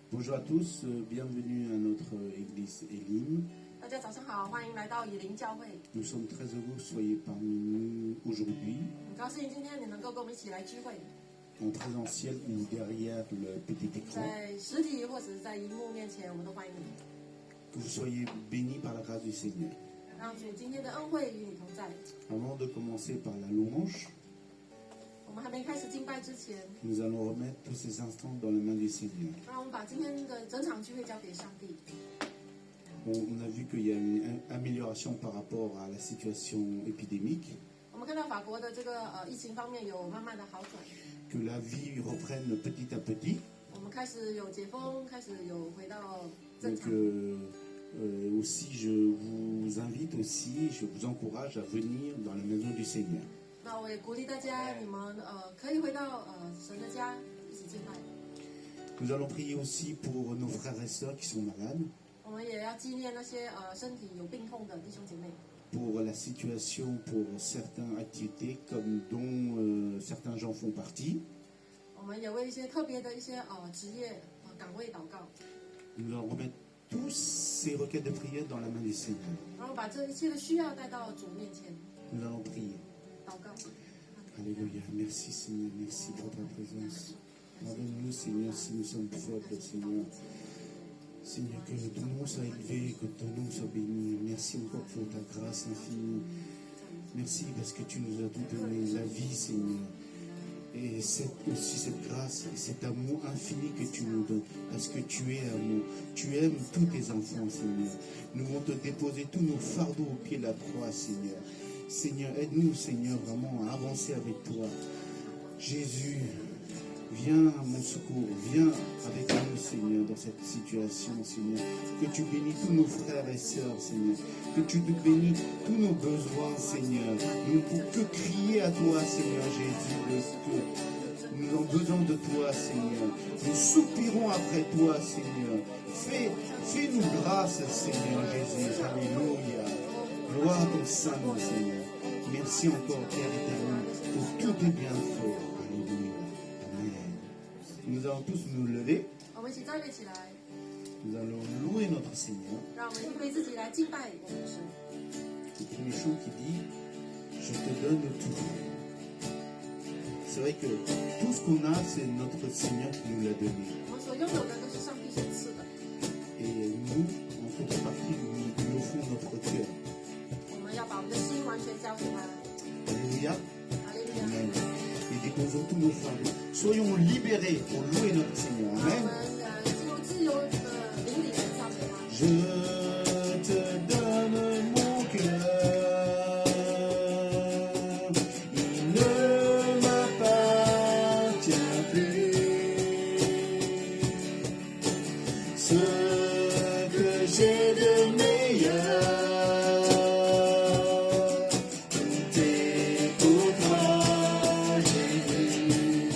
Bonjour à tous, bienvenue à notre église Elim. 大家早上好，欢迎来到以灵教会。Nous sommes très heureux que vous soyez parmi nous aujourd'hui, 很高兴今天你能够跟我们一起来聚会， en présentiel ou derrière le petit écran. 在实体或者是在荧幕面前，我们都欢迎你。 Que vous soyez bénis par la grâce du Seigneur. 让主今天的恩惠与你同在。 Avant de commencer par la louange, 我们还没开始敬拜之前， nous allons remettre tous ces instants dans la main du Seigneur. 让我们把今天的整场聚会交给上帝。 On a vu qu'il y a une amélioration par rapport à la situation épidémique, 我们看到法国的这个疫情方面有慢慢的好转， que la vie reprenne petit à petit. 我们开始有解封，开始有回到正 Donc 常。 aussi, je vous invite aussi, je vous encourage à venir dans la maison du Seigneur. 那我也鼓励大家，你们可以回到神的家一起敬拜。 Nous allons prier aussi pour nos frères et sœurs qui sont malades, 我们也要纪念那些身体有病痛的弟兄姐妹。 pour la situation, pour certaines activités comme dont certains gens font partie. 我们也为一些特别的一些职业岗位祷告， Nous allons remettre tous ces requêtes de prière dans la main du Seigneur. 然后把这一切的需要带到主面前 Nous allons prier. 祷告。 Alléluia. Merci Seigneur, merci pour ta présence. Pardonne-nous Seigneur si nous sommes faibles Seigneur. Seigneur, que ton nom soit élevé, que ton nom soit béni. Merci encore pour ta grâce infinie. Merci parce que tu nous as tout donné, la vie Seigneur. Et aussi cette grâce et cet amour infini que tu nous donnes. Parce que tu es amour. Tu aimes tous tes enfants Seigneur. Nous voulons te déposer tous nos fardeaux au pied de la croix Seigneur. Seigneur, aide-nous Seigneur vraiment à avancer avec toi. Jésus, viens à mon secours, viens avec nous, Seigneur, dans cette situation, Seigneur. Que tu bénis tous nos frères et sœurs, Seigneur. Que tu bénis tous nos besoins, Seigneur. Nous ne pouvons que crier à toi, Seigneur Jésus, parce que nous avons besoin de toi, Seigneur. Nous soupirons après toi, Seigneur. Fais-nous grâce, Seigneur Jésus. Alléluia. Gloire à ton Saint-Nom, Seigneur. Merci encore, Père éternel, pour tous tes bienfaits. Alléluia. Amen. Nous allons tous nous lever. 我们一起站立起来， Nous allons louer notre Seigneur. 让我们预备自己来敬拜我们的神。 Le premier chant qui dit Je te donne tout. C'est vrai que tout ce qu'on a, c'est notre Seigneur qui nous l'a donné. 我们所拥有的都是上帝所赐的， Et nous, en contrepartie, nous lui offrons notre cœur. 我们要把我们的心完全交给他。 Alléluia. 哈利路亚！ Amen. Et déposons tous nos fardeaux. Soyons libérés pour louer notre Seigneur. 让我 Amen. 们进入自由的灵里来赞美他。 Je te donne mon cœur, il ne m'appartient plus. Ce que j'ai de meilleur, tout est pour toi, Jésus.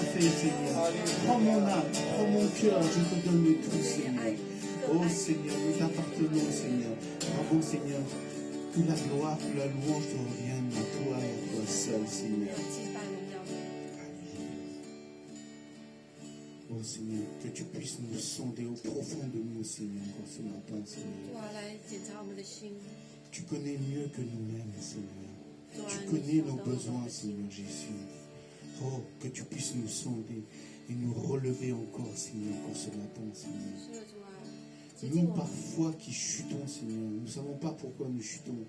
fait, Seigneur. Prends mon âme, prends mon cœur, je te donne le tout, Seigneur. Oh Seigneur, nous t'appartenons, Seigneur. Avant, Seigneur, que la gloire, que la louange te revienne à toi et à toi seul, Seigneur. Oh Seigneur, que tu puisses nous sonder au profond de nous, Seigneur, encore ce matin, Seigneur. Tu connais mieux que nous-mêmes, Seigneur. Tu connais nos besoins, Seigneur Jésus. Oh, que tu puisses nous sonder et nous relever encore, Seigneur, encore ce matin, Seigneur. Nous, parfois, qui chutons, Seigneur, nous ne savons pas pourquoi nous chutons,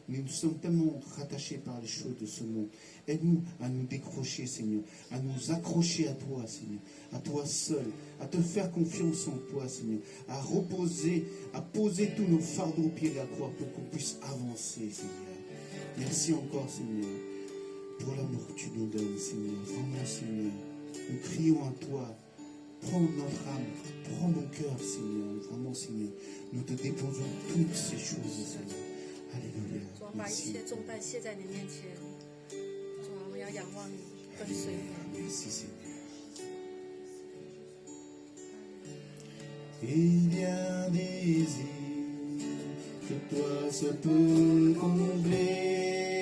mais nous sommes tellement rattachés par les choses de ce monde. Aide-nous à nous décrocher, Seigneur, à nous accrocher à toi, Seigneur, à toi seul, à te faire confiance en toi, Seigneur, à reposer, à poser tous nos fardeaux au pied de la croix pour qu'on puisse avancer, Seigneur. Merci encore, Seigneur, pour l'amour que tu nous donnes, Seigneur. Vraiment, Seigneur, nous crions à toi. Prends notre âme, prends mon cœur, Seigneur. Vraiment, Seigneur, nous te déposons toutes ces choses, Seigneur. Alléluia. Merci. Merci, Seigneur. Il y a des îles que toi seul peux combler,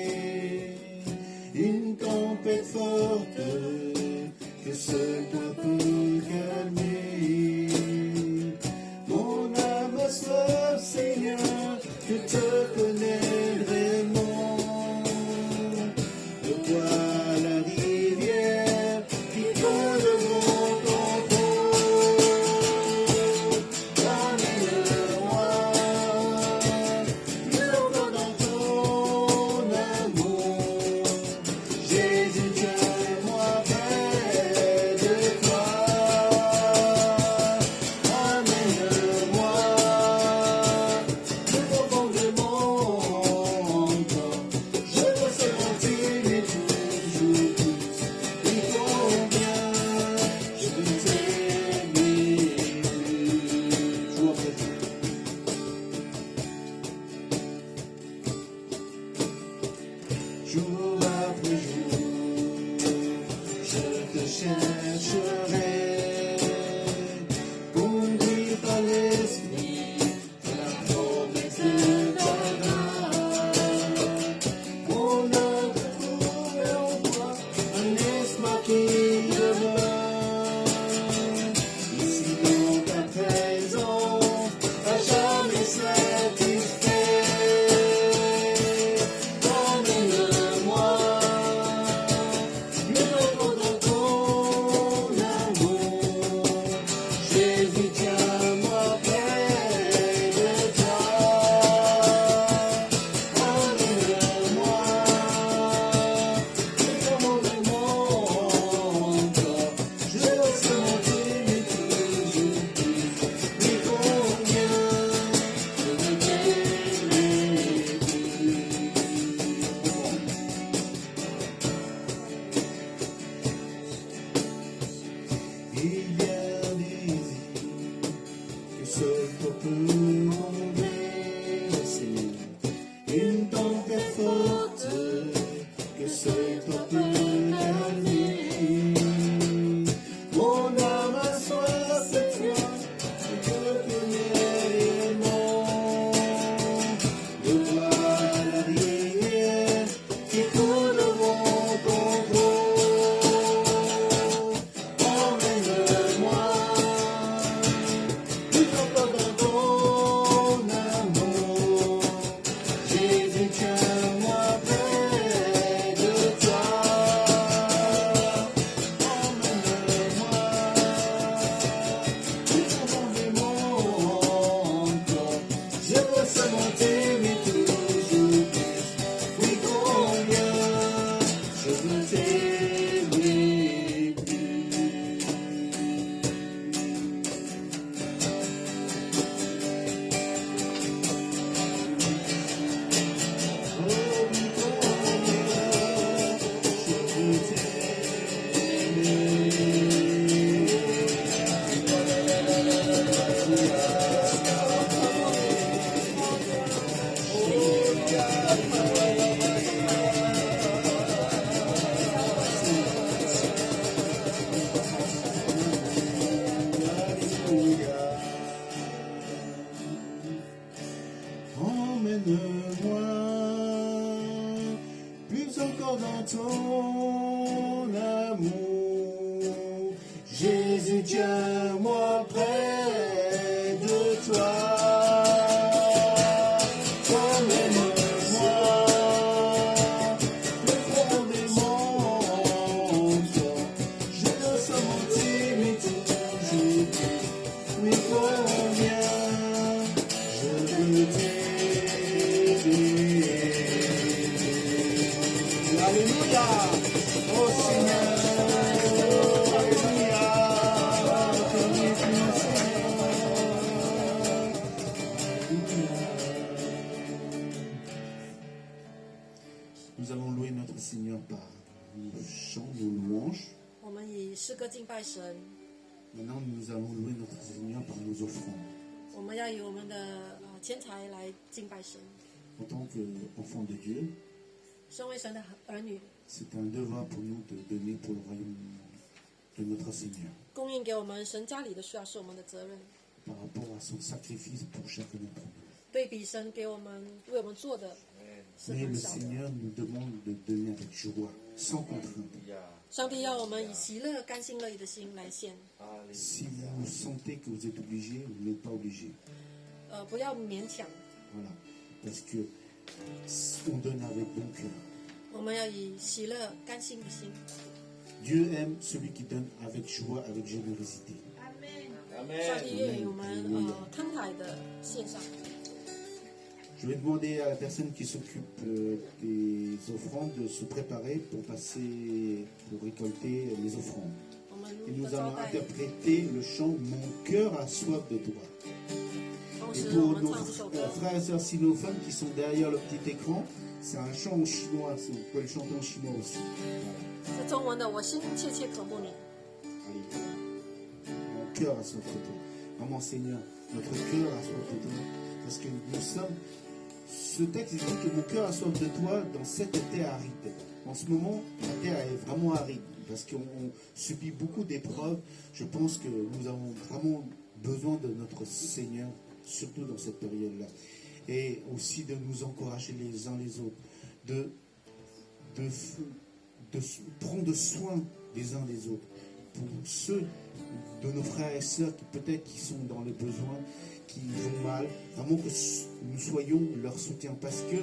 une tempête forte que seul toi peux calmer. Mon âme a soif, Seigneur, je te connais vraiment. De toi la rivière qui coule mon tombeau. Emmène-moi, plus encore dans ton amour. Jésus, tiens-moi près de toi. Emmène-moi plus profond de mon corps. Je veux sentir toujours plus. Et combien je veux t'aimer plus. Jour après jour. Jour après jour, je te chercherai, conduit par l'esprit, la promesse de ta grâce. Mon âme trouve en toi un espoir qui demeure. Ici dans ta présence, à jamais satisfait. Emmène-moi plus profond dans ton amour. Jésus, tiens-moi près de toi. Emmène-moi plus profond de mon corps. Je veux sentir toujours plus. Mais combien je veux t'aimer plus. Il y a des îles que seul toi peux combler, Seigneur. Une tempête forte que seul toi peux calmer. Mon âme a soif de toi, je te connais réellement. De toi la rivière qui coule au vent tombeau. Emmène-moi plus encore dans ton amour. Jésus, tiens-moi près de toi. encore dans ton amour. Jésus, tiens-moi près de toi. Emmène-moi profondément en toi. Je te sens mentir, mais toujours mais combien je veux t'aimer. Alléluia, oh Seigneur, Alléluia, béni ton Seigneur. Nous allons louer notre Seigneur par nos chants, nos louanges. 我们以诗歌敬拜神， Maintenant, nous allons louer notre Seigneur par nos offrandes. 我们要以我们的钱财来敬拜神。 En tant qu'enfants de Dieu, 身为神的儿女， c'est un devoir pour nous de donner pour le royaume de notre Seigneur, 供应给我们神家里的需要是我们的责任。 par rapport à son sacrifice pour chacun d'entre nous. 对比神给我们为我们做的是 Mais 很 le 小的。 Seigneur nous demande de donner avec joie, sans contrainte. 上帝要我们以喜乐、甘心乐意的心来献， Si vous sentez que vous êtes obligé, vous n'êtes pas obligé. 不要勉强。 Voilà. Parce que on donne avec bon cœur. 我们要以喜乐、甘心的心。 Dieu aime celui qui donne avec joie, avec générosité. 上帝愿意我们慷慨的献上。 Je vais demander à la personne qui s'occupe des offrandes de se préparer pour passer, pour récolter les offrandes. 我们 Et 的 nous 招 allons 待， interpréter le chant Mon cœur a soif de toi. 同 Et 时我 pour 们 nos 唱这首歌。 frères et sœurs sinophones qui sont derrière le petit écran, c'est un chant en chinois, vous pouvez le chanter en chinois aussi. Voilà. 这中文的，我心切切渴慕你。 Allez. Mon cœur a soif de toi. Maman Seigneur, notre cœur a soif de toi. Parce que nous sommes. Ce texte dit que mon cœur a soif de toi dans cette terre aride. En ce moment, la terre est vraiment aride. Parce qu'on subit beaucoup d'épreuves. Je pense que nous avons vraiment besoin de notre Seigneur, surtout dans cette période-là. Et aussi de nous encourager les uns les autres. De prendre soin des uns des autres. Pour ceux de nos frères et sœurs qui peut-être qui sont dans les besoins, qui vont mal, vraiment que nous soyons leur soutien. Parce que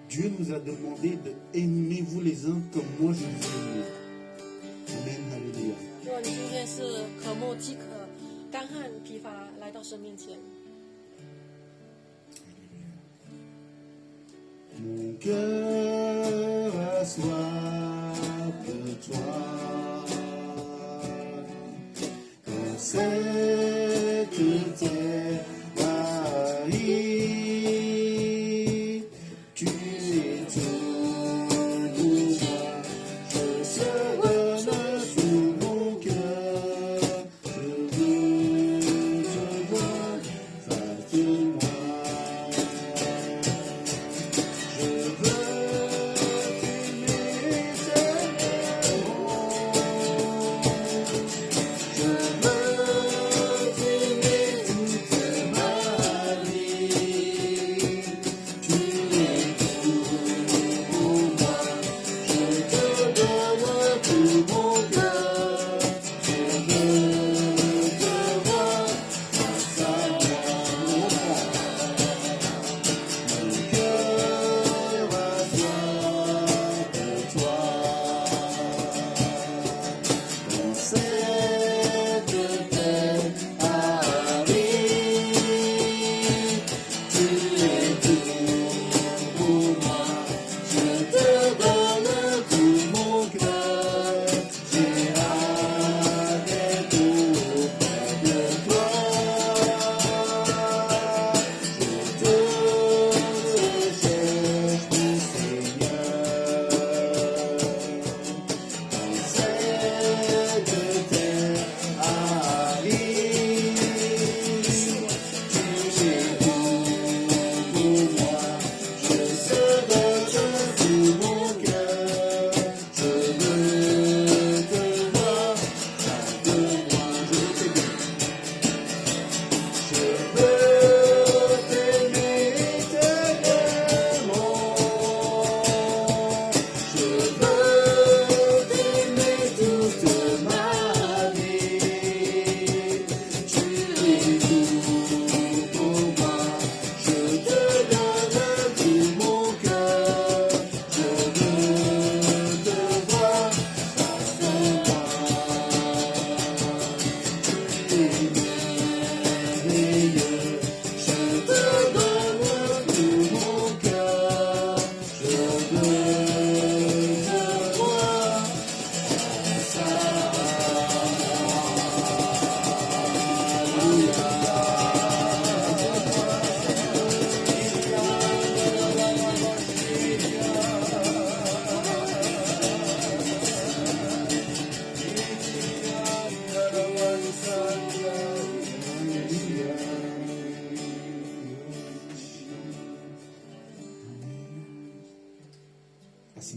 Dieu nous a demandé de aimez-vous les uns comme moi je vous aime. Amen, Alléluia. 如果你今天是渴慕饥渴、干旱、疲乏来到神面前， Mon cœur a soif de toi. Dans cette terre aride, tu es tout pour moi. Je te donne tout mon cœur. Je veux te voir face de moi. Je veux t'aimer, Seigneur. Je veux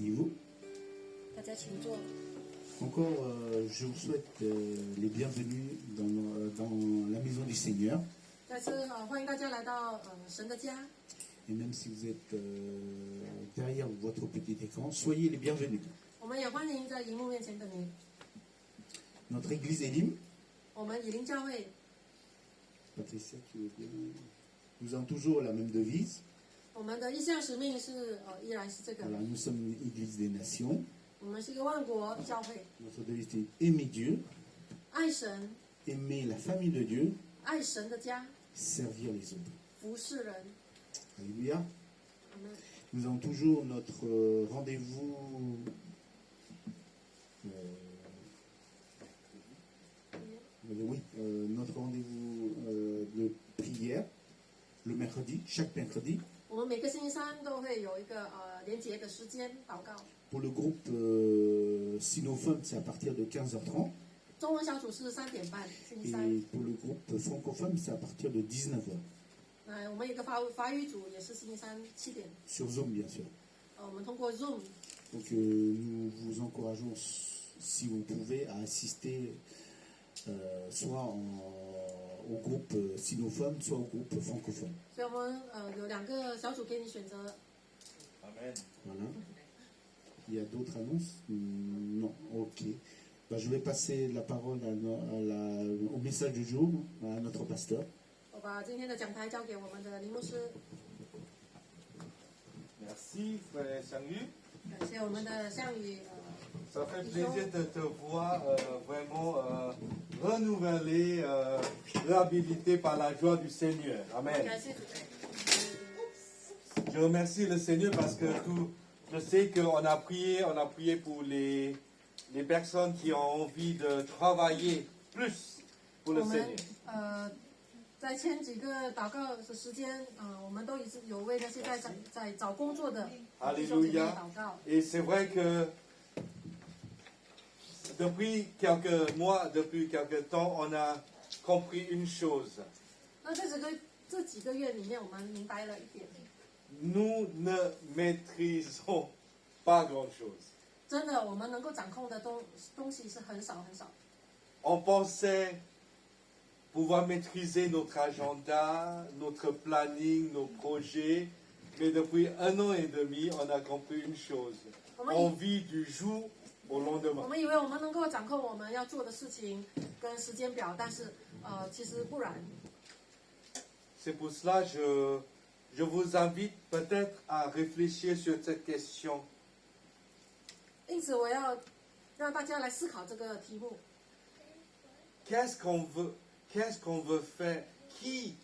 asseyez-vous. 大家请坐。 Encore, je vous souhaite les bienvenus dans la maison du Seigneur. 再次欢迎大家来到神的家。 Et même si vous êtes derrière votre petit écran, soyez les bienvenus. 我们也欢迎在荧幕面前的你。 Notre église Elim, 我们以灵教会， Patricia, tu veux bien? Nous avons toujours la même devise. 我们的意向使命是依然是这个。 Voilà, nous sommes une église des nations. 我们是一个万国教会， Notre devise est aimer Dieu, 爱神， aimer la famille de Dieu, 爱神的家， servir les autres. 服侍人。 Alléluia. 我们 Nous avons toujours notre rendez-vous notre rendez-vous de prière le mercredi, chaque mercredi. 我们每个星期三都会有一个连结的时间祷告。 Pour le groupe sinophone, c'est à partir de 15h30. 中文小组是3:30，星期 Et 三。 pour le groupe francophone, c'est à partir de 19h. 我们有一个法语组也是星期三7点。 Sur Zoom, bien sûr. 我们通过 Zoom， Donc nous vous encourageons, si vous pouvez, à assister soit au groupe sinophone, soit au groupe francophone. 所以我们有2个小组给你选择。 Amen. Voilà. Il y a d'autres annonces? Non, ok. Ben, je vais passer la parole au message du jour à notre pasteur. 我把今天的讲台交给我们的林牧师， Merci, frère Sang-Yu. 感谢我们的项羽。 Ça fait plaisir de te voir vraiment renouvelé, réhabilité par la joie du Seigneur. Amen. 感谢主。 Je remercie le Seigneur parce que je sais qu'on a prié pour les personnes qui ont envie de travailler plus pour 我 le 们 Seigneur. 在前几个祷告的时间，我们都有为那些在找工作的弟兄姐妹 Alléluia. 祷告。 Et c'est vrai que depuis quelques mois, depuis quelques temps, on a compris une chose. 那这几个月里面，我们明白了一点， Nous ne maîtrisons pas grand-chose. 真的，我们能够掌控的东西是很少很少。 On pensait pouvoir maîtriser notre agenda, notre planning, nos projets, mais depuis 1 an et demi, on a compris une chose. On vit du jour au 我 lendemain. 们以为我们能够掌控我们要做的事情跟时间表，但是其实不然。 C'est pour cela que je vous invite peut-être à réfléchir sur cette question. 因此，我要让大家来思考这个题目： Qu'est-ce qu'on veut faire? Qui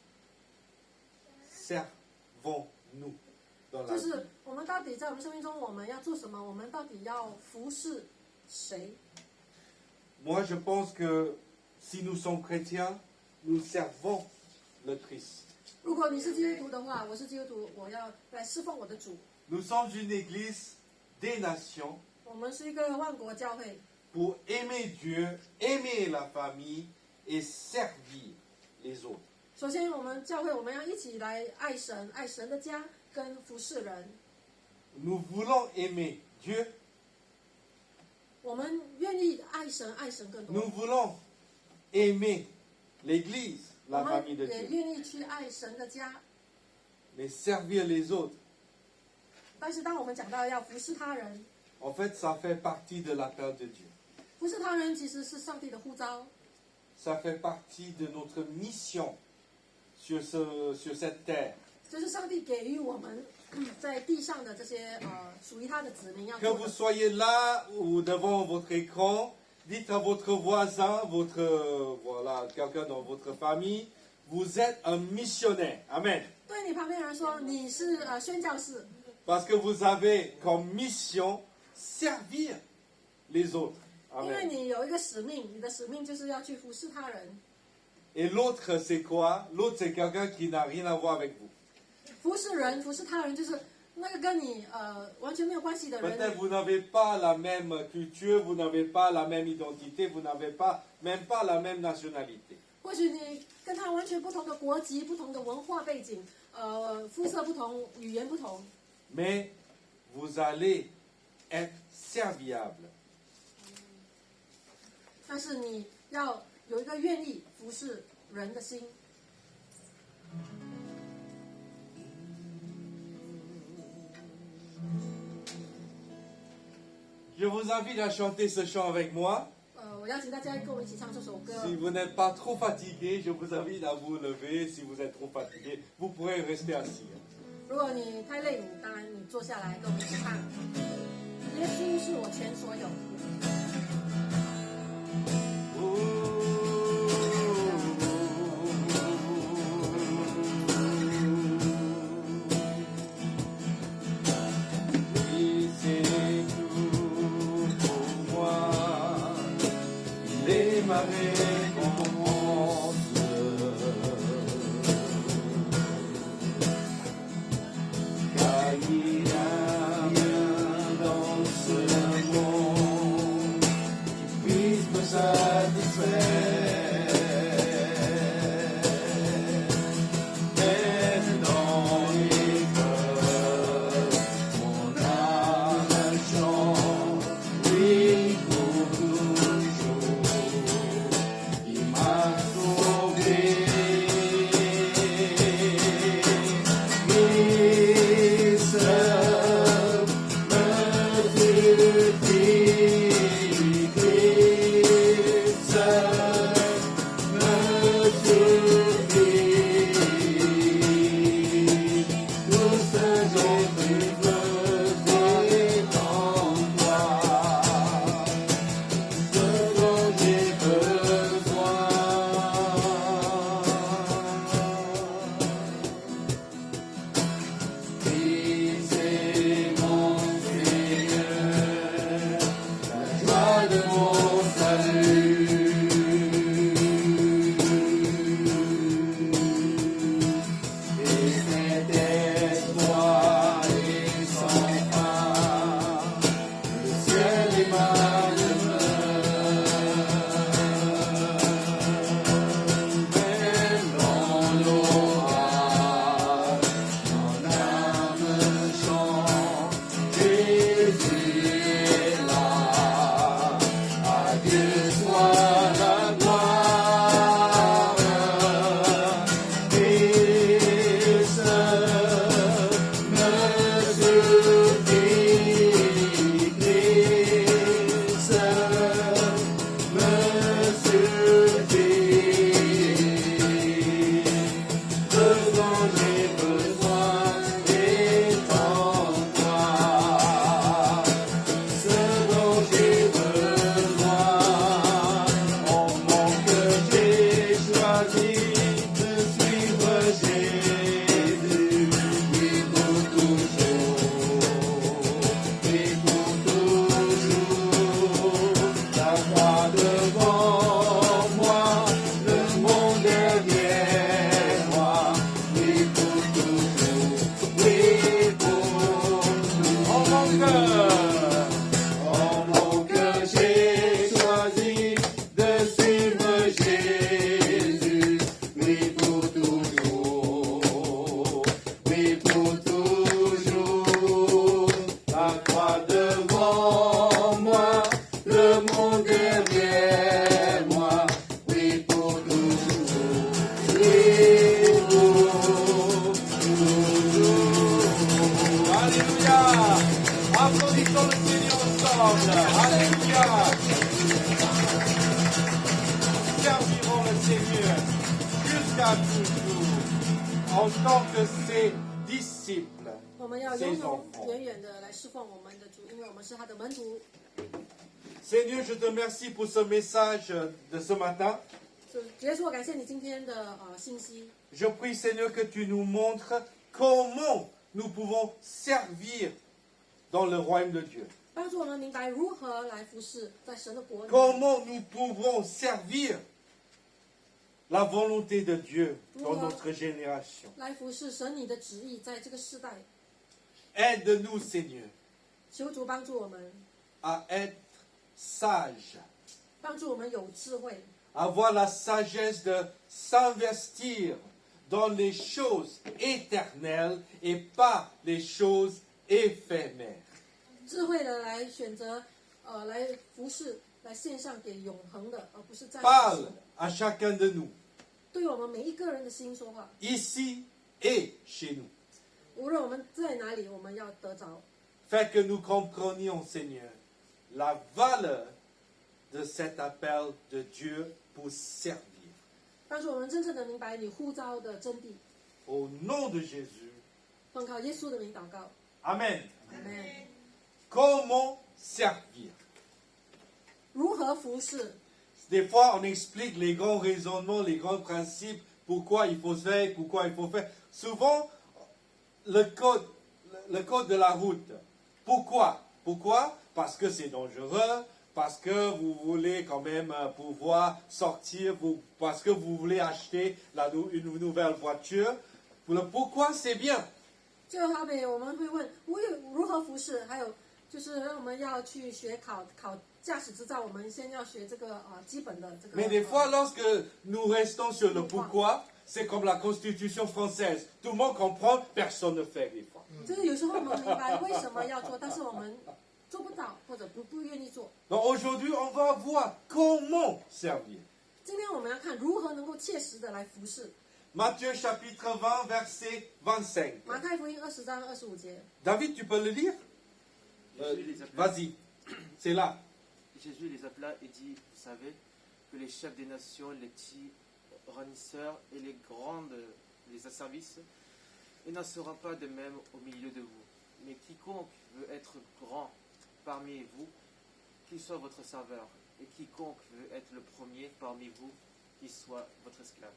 servons-nous dans 就 la vie? 是我们到底在我们生命中我们要做什么？我们到底要服侍谁？ Moi, je pense que si nous sommes chrétiens, nous servons le Christ. 如果你是基督徒的话，我是基督徒，我要来侍奉我的主。 Nous sommes une église des nations 我们是一个万国教会， pour aimer Dieu, aimer la famille et servir les autres. 首先，我们教会我们要一起来爱神，爱神的家跟服侍人。 Nous voulons aimer Dieu, 我们愿意爱神，爱神更 nous 多。 voulons aimer l'église, 我 la 们 famille de 也 Dieu, 愿意去爱神的家。 mais servir les autres, 但是，当我们讲到要服侍他人， en fait, ça fait partie de l'appel de Dieu. 服侍他人其实是上帝的呼召， Ça fait partie de notre mission sur cette terre. 就是上帝给予我们在地上的这些属于他的子民要 Que 做 vous 的。 soyez là ou devant votre écran, dites à votre voisin, voilà, quelqu'un dans votre famille, vous êtes un missionnaire. Amen. 对你旁边人说，你是宣教士， Parce que vous avez comme mission servir les autres. 因为 Amen. 你有一个使命，你的使命就是要去服侍他人。 Et l'autre, c'est quoi? L'autre, c'est quelqu'un qui n'a rien à voir avec vous. 服侍人，服侍他人，就是那个跟你完全没有关系的 Peut-être 人。 vous n'avez pas la même culture, vous n'avez pas la même identité, vous n'avez pas même pas la même nationalité. 或许你跟他完全不同的国籍、不同的文化背景，肤色不同，语言不同， Mais vous allez être serviable. 但是你要有一个愿意服侍人的心。 Je vous invite à chanter ce chant avec moi. 我邀请大家跟我们一起唱这首歌。 Si vous n'êtes pas trop fatigué, je vous invite à vous lever. Si vous êtes trop fatigué, vous pourrez rester assis. 如果你太累，你当然你坐下来跟我们一起唱。耶稣是我全所有。 Oui, c'est tout pour moi. Il est ma récompense. Car il y a rien dans ce monde qui puisse me satisfaire. Même dans l'épreuve, mon âme chante, oui, pour toujours. Il m'a sauvé. Il seul me suffit. Il seul me suffit. Tout ce dont j'ai besoin est en toi. Ce dont j'ai besoin. Oui, c'est mon Seigneur, la joie de mon salut. Et cet espoir est sans fin, le ciel est ma demeure. Même dans l'orage, mon âme chante, Jésus est là. À Dieu soit la gloire. Il seul me suffit. Il seul me suffit. Ce dont j'ai besoin est en toi. Ce dont j'ai besoin, en mon cœur j'ai choisi de suivre Jésus. Oui, pour toujours, oui, pour toujours. La croix devant moi, le monde derrière moi. Oui, pour toujours, oui, pour toujours. En mon cœur, j'ai choisi de suivre Jésus. Oui, pour toujours, oui, pour toujours. La croix devant moi, le monde derrière moi. Oui, pour toujours, oui, pour toujours. Alléluia! Applaudissons le Seigneur ensemble. Alléluia! Servirons le Seigneur jusqu'à toujours en tant que ses disciples. 我们要永永远远的来侍奉我们的主，因为我们是他的门徒。 Seigneur, je te remercie pour ce message de ce matin. 主耶稣，我感谢你今天的信息。 Je prie, Seigneur, que tu nous montres comment nous pouvons servir dans le royaume de Dieu. 帮助我们明白如何来服侍在神的国里， Comment nous pouvons servir la volonté de Dieu dans notre génération. 来服侍神你的旨意在这个世代。 Aide-nous, Seigneur, 求主帮助我们， à être sages, 帮助我们有智慧， avoir la sagesse de s'investir dans les choses éternelles et pas les choses éphémères. 智慧的来选择，来服侍，来献上给永恒的，而不是暂时 parle 性的。 à chacun de nous, 对我们每一个人的心说话， ici et chez nous. 无论我们在哪里，我们要得着。 Fait que nous comprenions, Seigneur, la valeur de cet appel de Dieu pour servir. 但是我们真正的明白你呼召的真谛， Au nom de Jésus. 奉靠耶稣的名祷告， Amen. 阿门。 Comment servir? 如何服侍？ Des fois, on explique les grands raisonnements, les grands principes, pourquoi il faut faire, pourquoi il faut faire. Souvent, le code de la route. Pourquoi? Pourquoi? Parce que c'est dangereux, parce que vous voulez quand même pouvoir sortir, parce que vous voulez acheter une nouvelle voiture. Pourquoi c'est bien? 就好比我们会问如何服侍，还有就是我们要去学考驾驶执照，我们先要学这个基本的这个。 Mais des fois, lorsque nous restons sur le pourquoi, c'est comme la Constitution française. Tout le monde comprend, personne ne fait des fois. 就是有时候我们明白为什么要做，但是我们做不到或者不愿意做。 Donc aujourd'hui, on va voir comment servir. 今天我们要看如何能够切实的来服侍。 Matthieu chapitre 20, verset 25. 马太福音20章25节， David, tu peux le lire? Jésus les appela- Vas-y, c'est là. Jésus les appela et dit, vous savez que les chefs des nations, les tyrannisseurs et les grandes, les asservisses, il n'en sera pas de même au milieu de vous. Mais quiconque veut être grand parmi vous, qu'il soit votre serveur. Et quiconque veut être le premier parmi vous, qu'il soit votre esclave.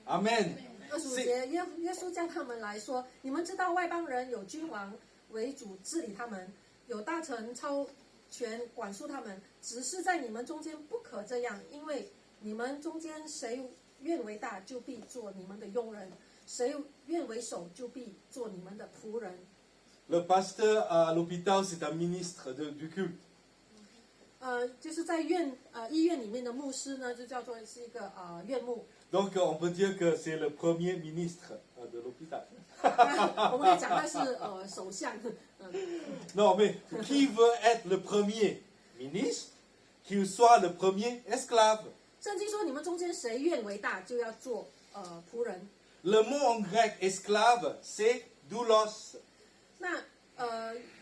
Amen. 25节，耶稣叫他们来说：“你们知道外邦人有君王为主治理他们，有大臣超权管束他们，只是在你们中间不可这样，因为你们中间谁愿为大，就必做你们的佣人；谁愿为首，就必做你们的仆人。” Le pasteur à l'hôpital, c'est un ministre du culte. 就是在医院里面的牧师呢，就叫做是一个院牧。 Donc on peut dire que c'est le premier ministre de l'hôpital. 我们可以讲他是首相。Non, mais qui veut être le premier ministre, qu'il soit le premier esclave. 圣经说：“你们中间谁愿为大，就要做仆人。” Le mot en grec esclave, c'est doulos. 那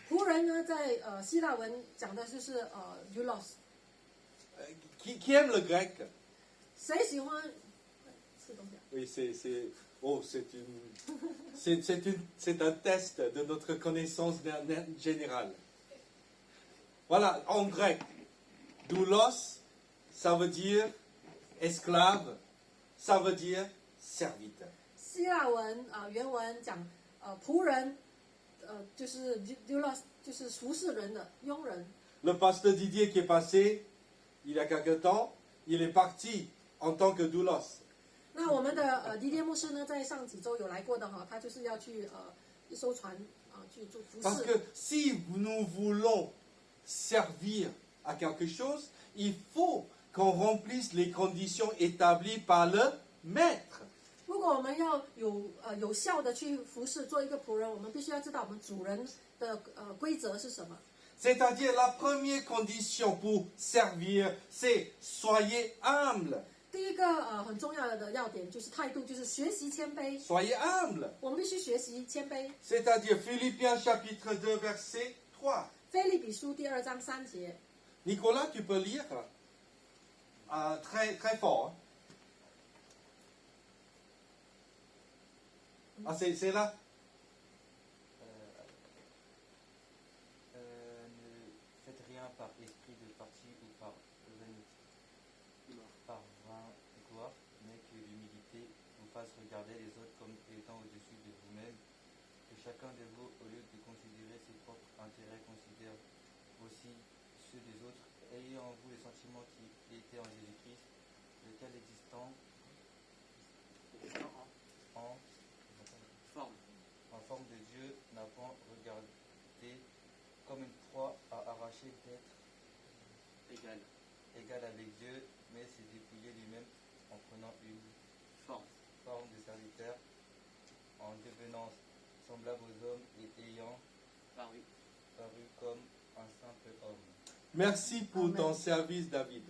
仆人呢，在希腊文讲的就是doulos。 Qui aime le grec? 谁喜欢吃东西啊？ Oui, c'est un test de notre connaissance générale. Voilà, en grec, doulos, ça veut dire esclave, ça veut dire serviteur. 希腊文原文讲仆人，就是 doulos，就是服侍人的佣人。 Le pasteur Didier qui est passé, il y a quelque temps, il est parti en tant que doulos. 那我们的迪迪牧师呢，在上几周有来过的哈，他就是要去一艘船去做服 Parce 侍。 que si nous voulons servir à quelque chose, il faut qu'on remplisse les conditions établies par le maître. 如果我们要有效的去服侍，做一个仆人，我们必须要知道我们主人的规则是什么。 C'est-à-dire la première condition pour servir, c'est soyez humble. 第一个很重要的要点就是态度，就是学习谦卑。 Soyez humble. 我们必须学习谦卑。 C'est-à-dire Philippiens chapitre 2 verset 3. 腓立比书第2章3节， Nicolas, tu peux lire très, très fort. Ah, c'est là. Ne faites rien par esprit de parti ou par vain gloire, mais que l'humilité vous fasse regarder les autres comme étant au-dessus de vous-même. Que chacun de vous, au lieu de considérer ses propres intérêts, considère aussi ceux des autres, ayant en vous les sentiments qui étaient en Jésus-Christ, lequel existant en forme de Dieu, n'a point regardé comme une proie à arracher d'être égal avec Dieu, mais s'est dépouillé lui-même en prenant une forme de serviteur, en devenant semblable aux hommes et ayant paru comme Merci pour Amen. ton service, David.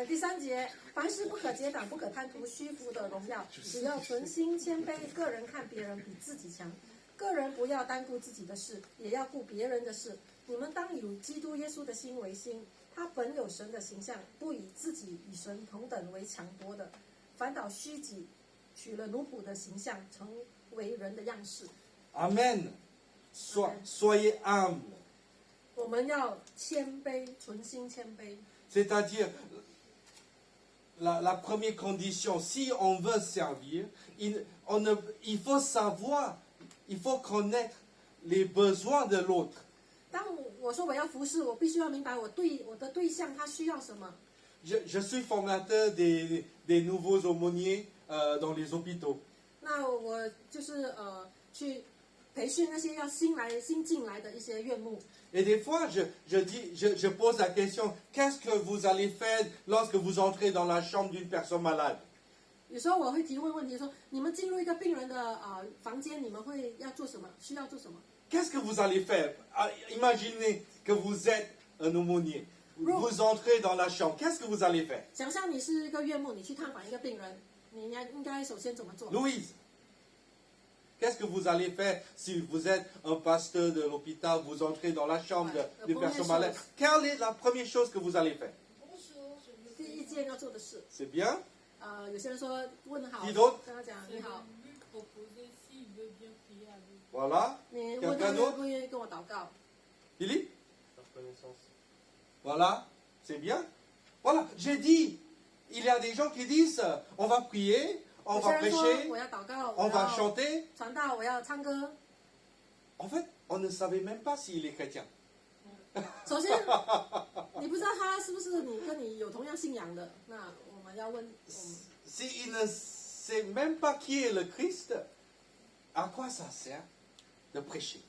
第三节，凡事不可结党，不可贪图虚浮的荣耀，只要存心谦卑，个人看别人比自己强，个人不要单顾自己的事，也要顾别人的事。你们当以基督耶稣的心为心，他本有神的形象，不以自己与神同等为强夺的，反倒虚己，取了奴仆的形象，成为人的样式。 Amen. Amen. Soyez humbles. 我们要谦卑，存心谦卑。 C'est-à-dire, la première condition, si on veut servir, il faut savoir, il faut connaître les besoins de l'autre. 当我说我要服侍，我必须要明白我的对象他需要什么。 Je suis formateur des nouveaux aumôniers dans les hôpitaux. 那我就是去培训那些要新进来的一些院牧。 Et des fois, je pose la question, qu'est-ce que vous allez faire lorsque vous entrez dans la chambre d'une personne malade? 有时候我会提问问题说，你们进入一个病人的房间，你们会要做什么？需要做什么？ Qu'est-ce que vous allez faire? Imaginez que vous êtes un aumônier. Vous entrez dans la chambre. Qu'est-ce que vous allez faire? 想象你是一个院牧，你去探访一个病人，你应该首先怎么做？ Louise, qu'est-ce que vous allez faire si vous êtes un pasteur de l'hôpital, vous entrez dans la chambre d'une personne malade? Quelle est la première chose que vous allez faire? 第一件要做的事， C'est bien? 有些人说问好， Qui d'autre? 跟他讲你好， lui proposer s'il veut bien prier avec. Voilà. 你问他愿不愿意跟我祷告？ Philippe? La reconnaissance. Voilà. C'est bien? Voilà. J'ai dit, il y a des gens qui disent, on va prier, on 有些 va 人说 prêcher, 我要祷告， on 我 va 要 chanter. 传道，我要唱歌。 En fait, on ne savait même pas s'il est chrétien. 首先，你不知道他是不是跟你有同样信仰的，那我们要问我们。 S'il ne sait même pas qui est le Christ, à quoi ça sert de prêcher?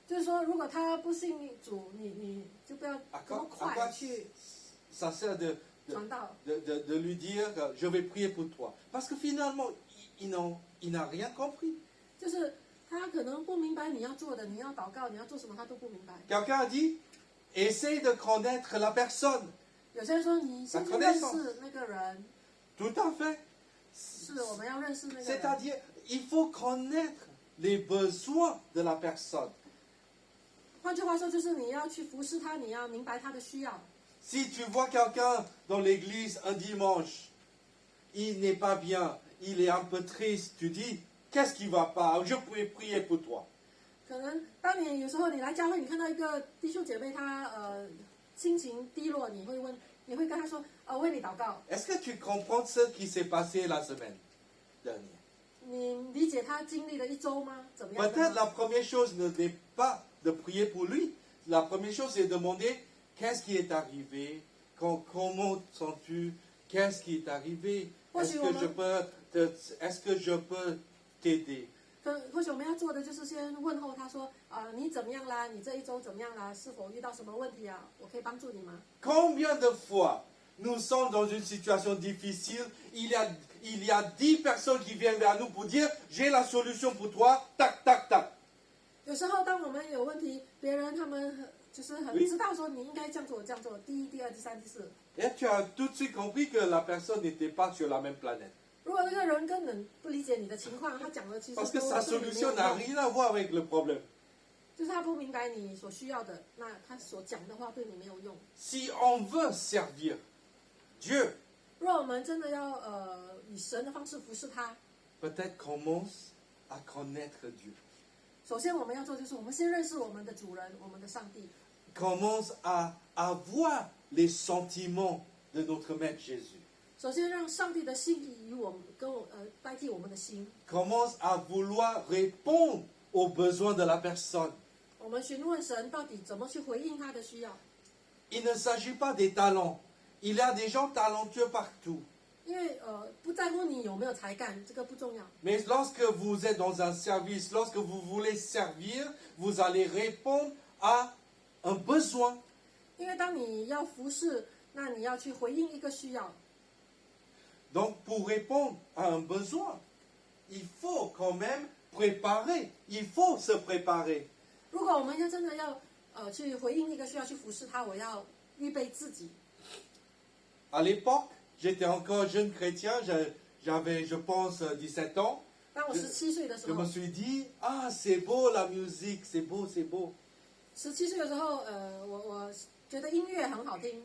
就是说，如果他不信主，你就不要 À 这么 quoi, à 快 quoi 去 ça sert de, 传道。 de lui dire je vais prier pour toi? Parce que finalement, il n'a rien compris. 就是他可能不明白你要做的，你要祷告，你要做什么，他都不明白。 Quelqu'un a dit essaye de connaître la personne. 有些人说你先去认识那个人， Tout à fait. 是我们要认识那个人。 C'est-à-dire, il faut connaître les besoins de la personne. 换句话说，就是你要去服侍他，你要明白他的需要。 Si tu vois quelqu'un dans l'église un dimanche, il n'est pas bien, il est un peu triste, tu dis, qu'est-ce qui va pas? Je peux prier pour toi. 可能当你有时候你来教会，你看到一个弟兄姐妹他心情低落，你会跟他说为你祷告。 Est-ce que tu comprends ce qui s'est passé la semaine dernière? 你理解他经历了一周吗？怎么样的 Peut-être 吗？ la première chose n'est pas de prier pour lui. La première chose, c'est de demander qu'est-ce qui est arrivé, comment sens-tu, qu'est-ce qui est arrivé, est-ce que je peux t'aider? 或许我们要做的就是先问候他说你怎么样啦？你这一周怎么样啦？是否遇到什么问题啊？我可以帮助你吗？ Combien de fois nous sommes dans une situation difficile, il y a 10 personnes qui viennent vers nous pour dire j'ai la solution pour toi, tac, tac, tac. 有时候当我们有问题，别人他们就是很知道说你应该这样做这样做，第一、第二、第三、第四。 Et tu as tout de suite compris que la personne n'était pas sur la même planète. 如果那个人根本不理解你的情况，他讲的其实都 Parce 对 que 你 sa 没有 solution n'a 用， rien à voir avec le problème. 就是他不明白你所需要的，那他所讲的话对你没有用。 Si on veut servir Dieu, 如果我们真的要以神的方式服侍他， peut-être commence à connaître Dieu. 首先我们要做就是我们先认识我们的主人，我们的上帝。 Commence à avoir les sentiments de notre Maître Jésus. 首先让上帝的心意与我们代替我们的心。 Commence à vouloir répondre aux besoins de la personne. 我们询问神到底怎么去回应他的需要， Il ne s'agit pas des talents. Il y a des gens talentueux partout. 因为不在乎你有没有才干，这个不重要。 Mais lorsque vous êtes dans un service, lorsque vous voulez servir, vous allez répondre à un besoin. 因为当你要服侍，那你要去回应一个需要。 Donc pour répondre à un besoin, il faut quand même préparer. Il faut se préparer. 如果我们真的要去回应一个需要去服侍他，我要预备自己。 À l'époque, j'étais encore jeune chrétien, j'avais, je pense, 17 ans. 当我17岁的时 Je 候 me suis dit, ah, c'est beau la musique, c'est beau, c'est beau. ，17岁的时候，我觉得音乐很好听，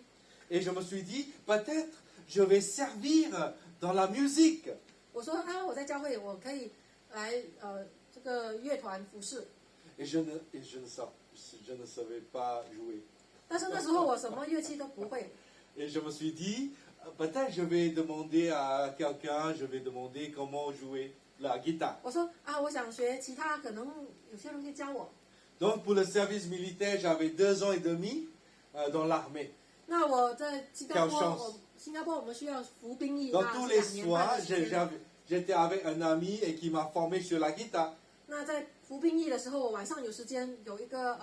Et je me suis dit, peut-être je vais servir dans la musique. 我说啊，我在教会我可以来这个乐团服侍， Et je ne savais pas jouer. 但是那时候我什么乐器都不会， Et je me suis dit, peut-être je vais demander à quelqu'un, je vais demander comment jouer la guitare. 我说啊，我想学吉他，可能有些人可以教我。 Donc pour le service militaire, j'avais 2 ans et demi dans l'armée. 那我在新加坡， Quelle chance 新加坡我们需要服兵役， Donc 那 tous 是 les 2年半 soirs, 的时间。 j'étais avec un ami et qui m'a formé sur la guitare. 那在服兵役的时候，我晚上有时间，有一个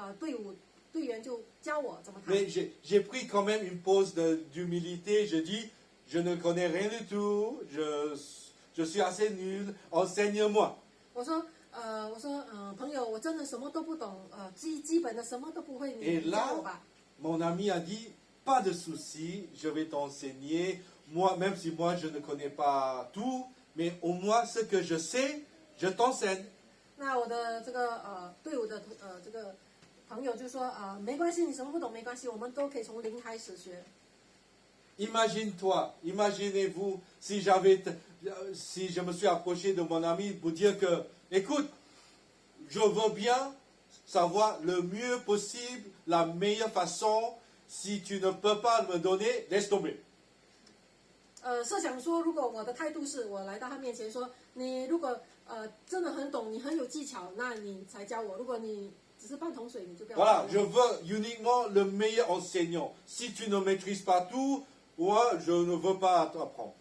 队员就教我怎么弹。 Mais j'ai pris quand même une pause d'humilité. Je dis, je ne connais rien du tout, je suis assez nul, enseigne-moi. 我说朋友，我真的什么都不懂，基本的什么都不会，你 Et 教我吧。 Mon ami a dit, pas de souci, je vais t'enseigner. Moi, même si moi je ne connais pas tout, mais au moins ce que je sais, je t'enseigne. 那我的这个队伍的这个朋友就说没关系，你什么不懂没关系，我们都可以从零开始学。 Imagine-toi, imaginez-vous si je me suis approché de mon ami pour dire que, écoute, je veux bien savoir le mieux possible, la meilleure façon. Si tu ne peux pas me donner, laisse tomber. 设想说，如果我的态度是我来到他面前说，你如果真的很懂，你很有技巧，那你才教我；如果你只是半桶水，你就不要教 Voilà, 我。 je veux uniquement le meilleur enseignant. Si tu ne maîtrises pas tout, moi, je ne veux pas t'apprendre.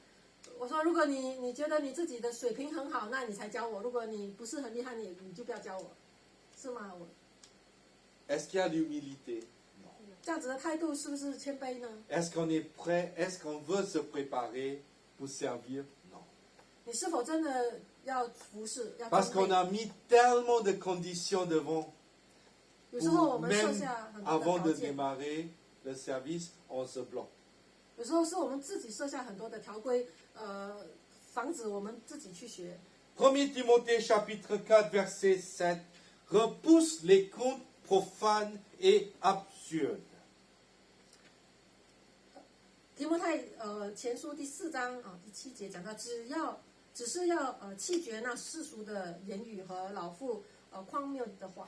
我说，如果你觉得你自己的水平很好，那你才教我；如果你不是很厉害，你就不要教我，是吗？我 Est-ce qu'il y a l'humilité? 这样子的态度是不是谦卑呢？ Est-ce qu'on est prêt? Est-ce qu'on veut se préparer pour servir? Non. 你是否真的要服侍？要 Parce 装 qu'on 备？ a mis tellement de conditions devant. 有时候我 Ou 们设 même 下很多 avant 的 de 条件， démarrer le service, on se bloque. 有时候是我们自己设下很多的条规，防止我们自己去学。 1 Timothée chapitre 4 verset 7 repousse les contes profanes et absurdes. 提摩太前书第4章第7节讲到，只是要弃绝那世俗的言语和老妇荒谬的话。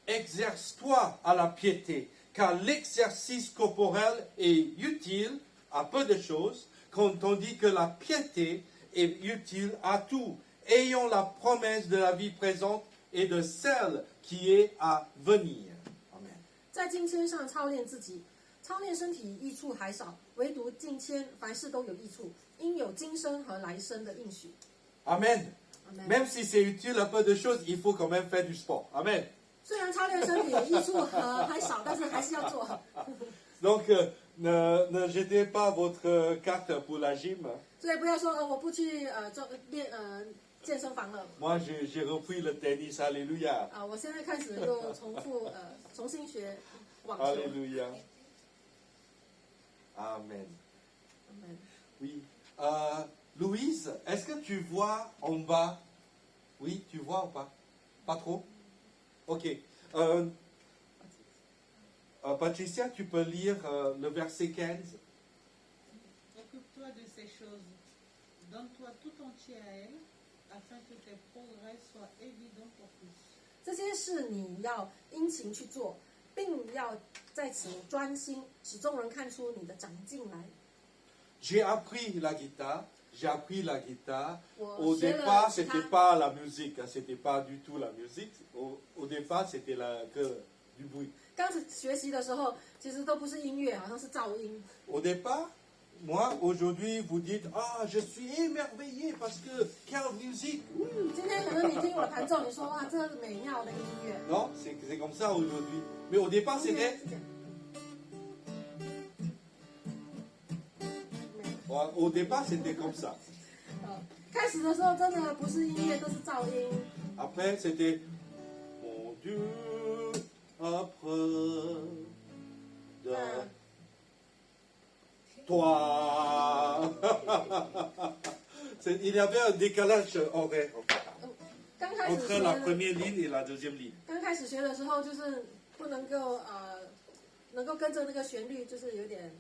Exerce-toi à la piété, car l'exercice corporel est utile à peu de choses, tandis que la piété est utile à tout, ayant la promesse de la vie présente et de celle qui est à venir. Amen. 在今天上操练自己，操练身体益处还少，唯独敬谦凡事都有益处，因有今生和来生的应许。 Amen. Amen. Même si c'est utile à peu de choses, il faut quand même faire du sport. Amen. 虽然操练身体益处还少，但是还是要做。 Donc, ne jetez pas votre carte pour la gym. 所以不要说我不去练健身房了。 Moi, j'ai repris le tennis. Alléluia. 我现在开始又重新学网球。 Alléluia. Amen. Amen. Oui. Louise, est-ce que tu vois en bas? Oui, tu vois ou pas? Pas trop? Ok. Patricia, tu peux lire le verset 15? Occupe-toi de ces choses. Donne-toi tout entier à elles, afin que tes progrès soient évidents pour tous. 这些事你要殷勤去做，并要在此专心，使众人看出你的长进来。 J'ai appris la guitare. J'ai appris la guitare. Au 我学了 départ, 吉 c'était 他， pas la musique. C'était pas du tout la musique. Au départ, c'était que du bruit. 刚开始学习的时候，其实都不是音乐，好像是噪音。 Au départ, moi, aujourd'hui, vous dites, ah, je suis émerveillé parce que quelle musique. 今天可能你听我弹奏，你说哇，这是美妙的音乐。 Non, c'est comme ça aujourd'hui. Mais au départ, 音乐 c'était, 是这样 au départ, c'était comme ça. 开始的时候真的不是音乐，都是噪音。 Après, c'était, mon Dieu, auprès de toi. Il y avait un décalage horaire 刚开始 entre 学 la 的， première ligne et la deuxième ligne. 刚开始学的时候就是不能够能够跟着那个旋律，就是有点。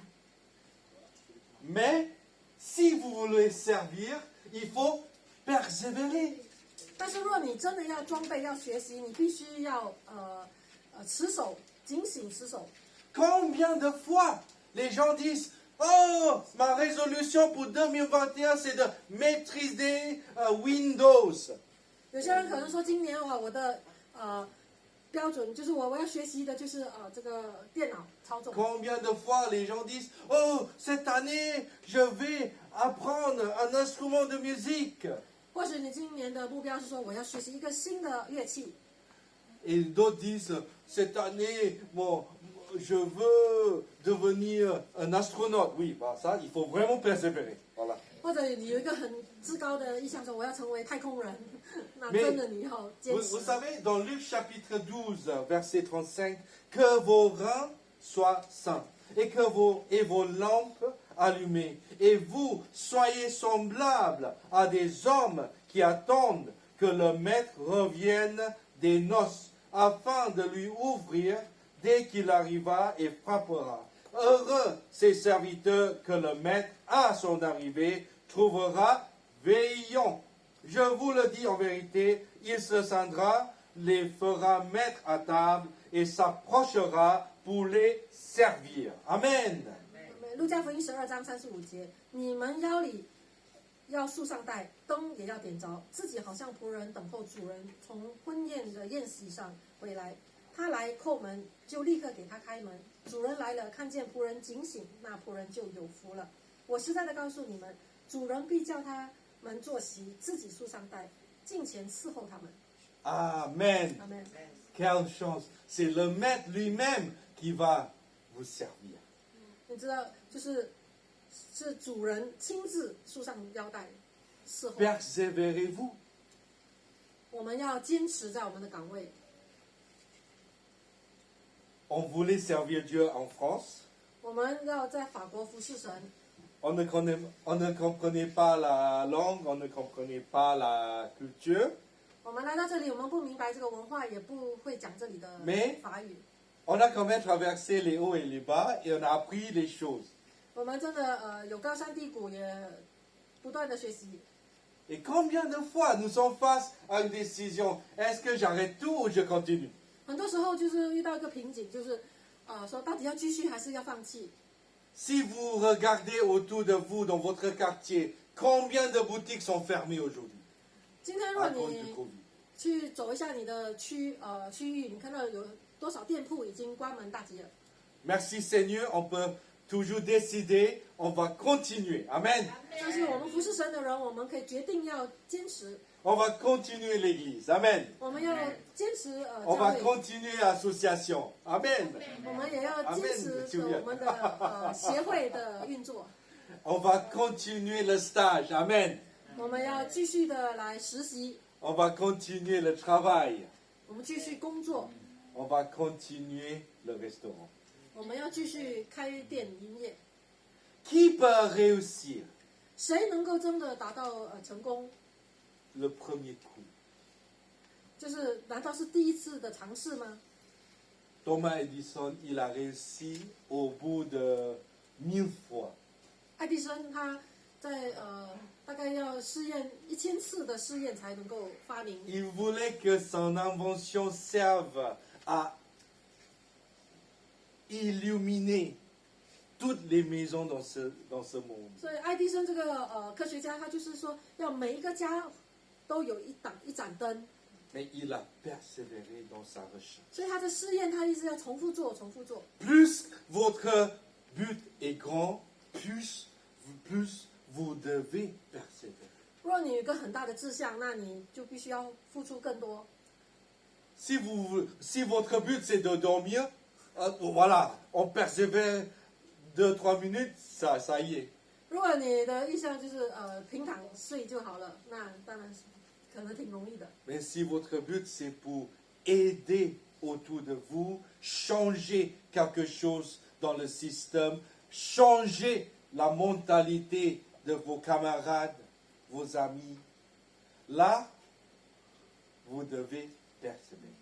Mais si vous voulez servir, il faut persévérer. 但是若你真的要装备要学习，你必须要持守，警醒持守。 Combien de fois les gens disent Oh, ma résolution pour 2021, c'est de maîtriser Windows. 有些人可能说，今年我的标准就是我要学习的就是这个电脑操纵。 Combien de fois les gens disent Oh, cette année, je vais apprendre un instrument de musique. 或许你今年的目标是说我要学习一个新的乐器， Et d'autres disent Cette année, je veux devenir un astronaute. Oui, bah, ça, il faut vraiment persévérer. Voilà. 或者你有一个很至高的意向说我要成为太空人，那 Mais 真的你要坚 Vous, 持 vous。savez, dans Luc chapitre 12, verset 35, que vos reins soient saints et vos lampes allumées, et vous soyez semblables à des hommes qui attendent que le maître revienne des noces, afin de lui ouvrir dès qu'il arriva et frappera. Heureux ces serviteurs que le maître, à son arrivée, trouvera veillant. Je vous le dis en vérité, il se scindra, les fera mettre à table et s'approchera pour les servir. Amen. 路加福音12章35节，你们腰里要束上带，灯也要点着，自己好像仆人等候主人从婚宴的宴席上回来。他来叩门，就立刻给他开门。主人来了，看见仆人警醒，那仆人就有福了。我实在的告诉你们，主人必叫他们坐席，自己束上带，进前伺候他们。 Amen. 阿门。 Quelle chance. C'est le maître lui-même qui va vous servir. 你知道，是主人亲自束上腰带伺候。 Persévérez-vous. 我们要坚持在我们的岗位。 On voulait servir Dieu en France. 我们要在法国服侍神， On ne comprenait pas la langue, on ne comprenait pas la culture. 我们来到这里，我们不明白这个文化，也不会讲这里的没法语。 On a quand même traversé les hauts et les bas et on a appris les choses. 我们真的有高山低谷，也不断的学习。 Et combien de fois nous sommes face à une décision, est-ce que j'arrête tout ou je continue? 很多时候就是遇到一个瓶颈，就是说到底要继续还是要放弃。 Si vous regardez autour de vous dans votre quartier, combien de boutiques sont fermées aujourd'hui 今天若 à cause du 你 Covid? 去走一下你的区域，你看到有多少店铺已经关门大吉了？ Merci Seigneur, on peut toujours décider, on va continuer. Amen. 但是我们服侍神的人，我们可以决定要坚持， On va continuer l'église. Amen. 我们要坚持教 On va 会。 continuer l'association. Amen. 我们也要坚持着我们的协会的运作， On va continuer le stage. Amen. 我们要继续的来实习， On va continuer le travail. 我们继续工作， On va continuer le restaurant. 我们要继续开店营业。 Qui peut réussir 谁能够真的达到成功？ le premier coup? 就是难道是第一次的尝试吗？ Thomas Edison, il a réussi au bout de 1000 fois. 爱迪生他在大概要试验1000次的试验才能够发明。 Il voulait que son invention serve à illuminer toutes les maisons dans ce monde. 所以爱迪生这个科学家，他就是说要每一个家都有一盏灯。 Mais il a persévéré dans sa recherche. 所以他的试验，他一直要重复做，重复做。 Plus votre but est grand, plus vous devez persévérer. 如果你有一个很大的志向，那你就必须要付出更多。 Si votre but c'est de dormir, voilà, on persévère 2-3 minutes, ça y est. 如果你的意向就是平躺睡就好了，那当然是可能挺容易的。 Mais si votre but c'est pour aider autour de vous, changer quelque chose dans le système, changer la mentalité de vos camarades, vos amis. Là, vous devez persévérer.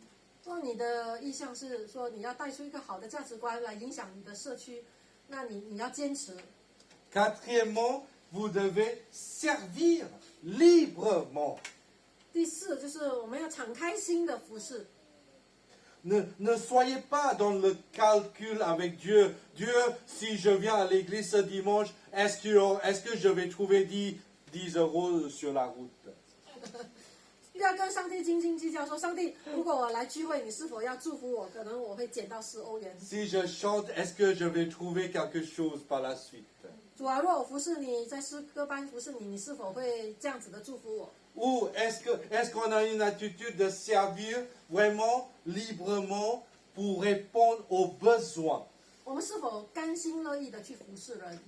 如果你的意向是说你要带出一个好的价值观来影响你的社区，那你要坚持。 Quatrièmement, vous devez servir librement. 第四就是我们要敞开心的服侍， Ne soyez pas dans le calcul avec Dieu. Dieu, si je viens à l'église ce dimanche, est-ce que je vais trouver 10 euros sur la route? 不要跟上帝斤斤计较，说上帝，如果我来聚会，你是否要祝福我？可能我会捡到10欧元。 Si je chante, est-ce que je vais trouver quelque chose par la suite? 主啊，若我服侍你，在诗歌班服侍你，你是否会这样子的祝福我？ Ou est-ce qu'on a une attitude de servir vraiment librement pour répondre aux besoins? 我们是否甘心乐意的去服侍人？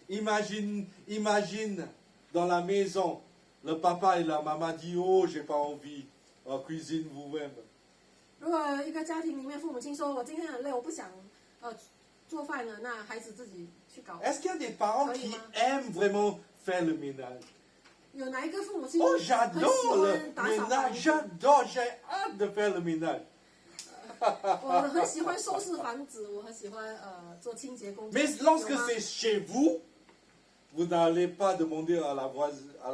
Imagine dans la maison, le papa et la maman disent oh j'ai pas envie, cuisine vous-même. 如果一个家庭里面父母亲说我今天很累，我不想做饭了，那孩子自己去搞。 Est-ce qu'il y a des parents qui aiment vraiment faire le ménage? 有哪一个父母亲 Oh 很喜 j'adore le 欢打扫房 ménage, 子？ j'adore, j'ai hâte de faire le ménage. 我很喜欢收拾房子，我很喜欢做清洁工作。 Mais lorsque 有吗 c'est chez vous, vous n'allez pas demander à la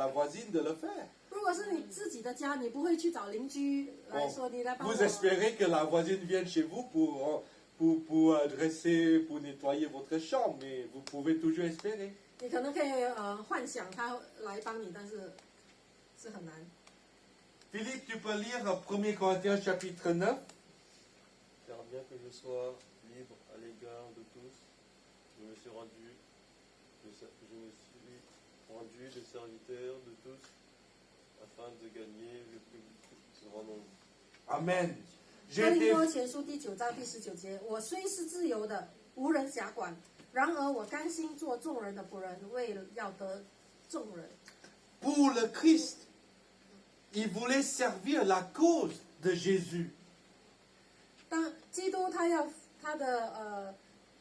voisine de le faire. 如果是你自己的家，你不会去找邻居来说你来帮 Vous 我。 espérez que la voisine vienne chez vous pour dresser, pour nettoyer votre chambre, mais vous pouvez toujours espérer. 你可能可以幻想他来帮你，但是是很难。 Philippe, tu peux lire 1 Corinthiens chapitre 9. Car bien que je sois libre à l'égard de tous, je me suis rendu le serviteur de tous, afin de gagner le plus grand nombre. Amen. 哥 J'ai 林 été 多前书第9章第19节，我虽是自由的，无人辖管，然而我甘心做众人的仆人，为了要得众人。 pour le Christ. Il voulait servir la cause de Jésus. 当基督他的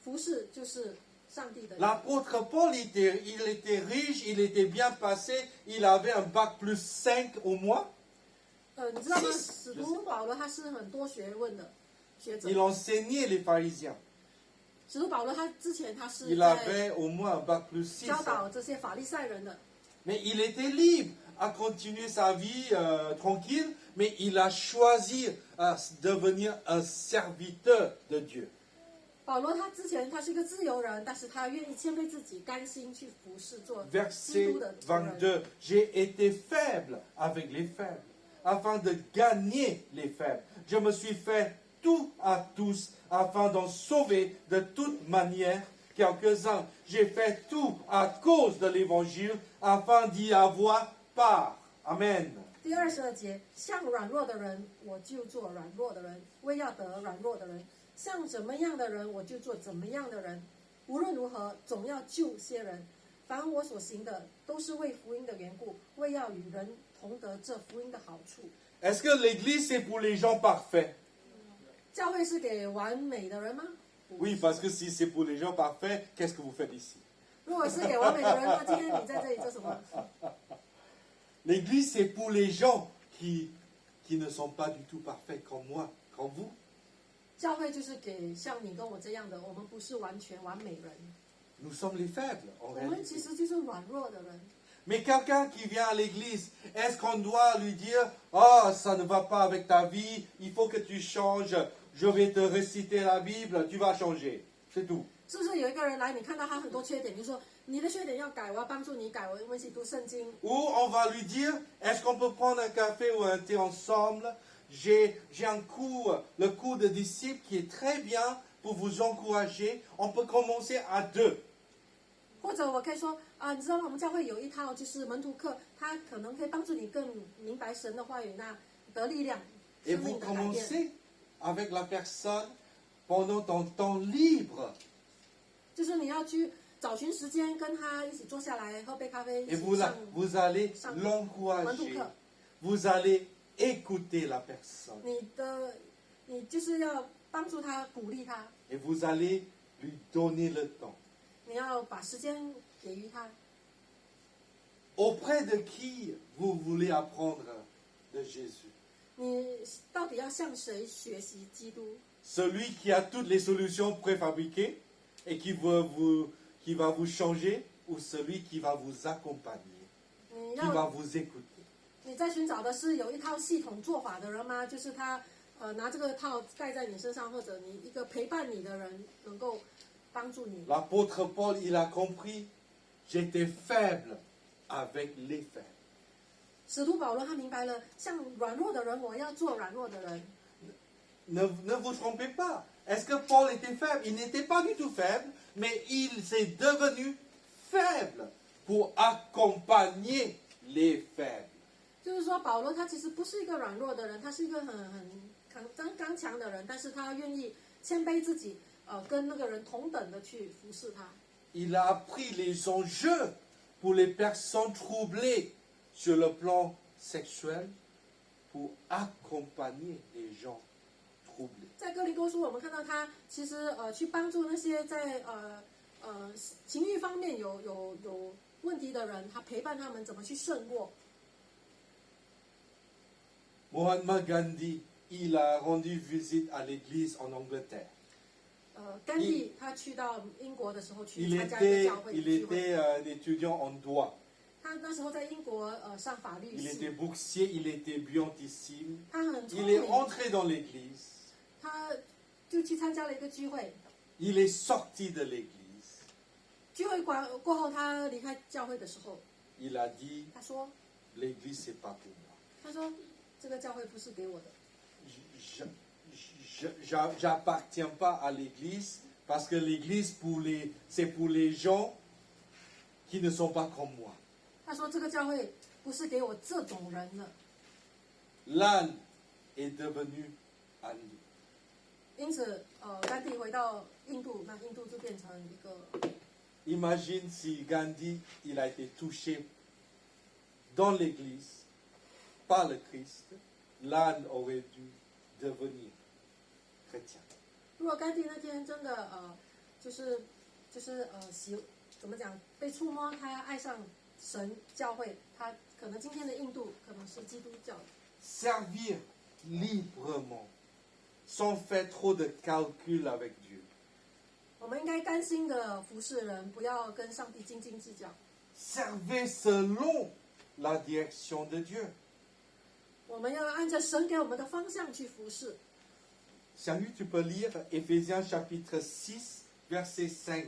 服侍就是上帝的。 L'apôtre Paul, il était riche, il était bien passé, il avait un bac plus 5 au mois. 你知道吗？使徒保罗他是很多学问的学者。 Il enseignait les pharisiens. 使徒保罗他之前他是 Il 在 avait au moins un bac plus 6. 教导这些法利赛人的。 Mais il était libre à continuer sa vie tranquille, mais il a choisi à devenir un serviteur de Dieu. 保罗他之前他是一个自由人，但是他愿意谦卑自己，甘心去服侍做基 Verset 督的仆人。 22. J'ai été faible avec les faibles, afin de gagner les faibles. Je me suis fait tout à tous, afin d'en sauver de toute manière quelques-uns. J'ai fait tout à cause de l'évangile, afin d'y avoir part. Amen. 第22节，像软弱的人，我就做软弱的人，为要得软弱的人；像怎么样的人，我就做怎么样的人。无论如何，总要救些人。凡我所行的，都是为福音的缘故，为要与人同得这福音的好处。 Est-ce que l'église c'est pour les gens parfaits? 教会是给完美的人吗？ Oui, parce que si c'est pour les gens parfaits, qu'est-ce que vous faites ici? 如果是给完美的人，那今天你在这里做什么？ L'église c'est pour les gens qui ne sont pas du tout parfaits comme moi, comme vous. 教会就是给像你跟我这样的，我们不是完全完美人， Nous sommes les faibles en 我们其 réalité. 实就是软弱的人。 Mais quelqu'un qui vient à l'église, est-ce qu'on doit lui dire oh, ça ne va pas avec ta vie, il faut que tu changes, je vais te réciter la Bible, tu vas changer. C'est tout. 是不是有一个人来，你看到他很多缺点，你就说你的缺点要改，我要帮助你改，我们一起读圣经。 Ou on va lui dire est-ce qu'on peut prendre un café ou un thé ensemble? J'ai un cours, le cours de disciples qui est très bien pour vous encourager. On peut commencer à 2. 或者我可以说你知道吗？我们教会有一套就是门徒课，它可能可以帮助你更明白神的话语，那得力量， Et 生 vous 命的改变。 commencez avec la personne pendant ton temps libre. 就是你要去找寻时间跟他一起坐下来喝杯咖啡，一 Et 起 vous, 上 vous allez Sam- l'encourager. Manduka. Vous allez écouter la personne. 你你就是要帮助他，鼓励他， Et vous allez lui donner le temps. 你要把时间给予他。 Auprès de qui vous voulez apprendre de Jésus? 你到底要向谁学习基督？ Celui qui a toutes les solutions préfabriquées et qui va vous changer, ou celui qui va vous accompagner, 你 qui va 要 vous écouter? 你在寻找的是有一套系统做法的人吗？就是他拿这个套盖在你身上，或者你一个陪伴你的人，能够帮助你。 L'apôtre Paul, il a compris, j'étais faible avec les faibles. 使徒保罗他明白了，像软弱的人，我要做软弱的人。 Ne vous trompez pas. Est-ce que Paul était faible? Il n'était pas du tout faible, mais il s'est devenu faible pour accompagner les faibles. 就是说，保罗他其实不是一个软弱的人，他是一个很刚强的人，但是他愿意谦卑自己，跟那个人同等的去服侍他。 Il a appris les enjeux pour les personnes troublées sur le plan sexuel pour accompagner les gens troublés. 在哥林多书，我们看到他其实去帮助那些在情欲方面有问题的人，他陪伴他们怎么去胜过。 Mahatma Gandhi, il a rendu visite à l'église en Angleterre. 甘地他去到英国的时候去 Il 参加一个 était, 教会 il 聚会， était un étudiant en droit. 他那时候在英国上法律 Il 系 était，boursier, il était brillantissime. 他很聪 Il est 明， entré dans l'église. 他就去参加了一个聚会。 Il est sorti de l'église. 聚会过后，他离开教会的时候， Il a dit, 他说 l'église, c'est pas pour moi. 他说这个教会不是给我的， J'appartiens pas à l'église parce que l'église, c'est pour les gens qui ne sont pas comme moi. 他说这个教会不是给我这种人的。 L'âne est devenu âne. 因此，甘地回到印度，那印度就变成一个。 Imagine si Gandhi, il a été touché dans l'église par le Christ, l'âne aurait dû devenir chrétien. 如果甘地那天真的怎么讲被触摸，他爱上神教会，他可能今天的印度可能是基督教的。 Servir librement, sans faire trop de calculs avec Dieu. 我们应该甘心的服侍人，不要跟上帝斤斤计较。 Servez selon la direction de Dieu. 我们要按照神给我们的方向去服侍。 Salut, tu peux lire Éphésiens chapitre 6, verset 5.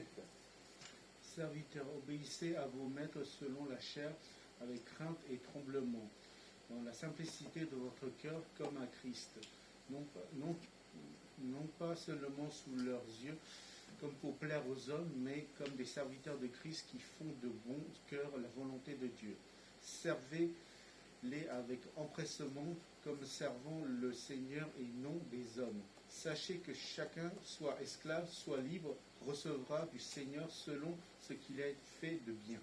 Serviteurs, obéissez à vos maîtres selon la chair, avec crainte et tremblement, dans la simplicité de votre cœur comme à Christ, non pas seulement sous leurs yeux, comme pour plaire aux hommes, mais comme des serviteurs de Christ qui font de bon cœur la volonté de Dieu. Servez-les avec empressement, comme servant le Seigneur et non des hommes. Sachez que chacun, soit esclave, soit libre, recevra du Seigneur selon ce qu'il a fait de bien.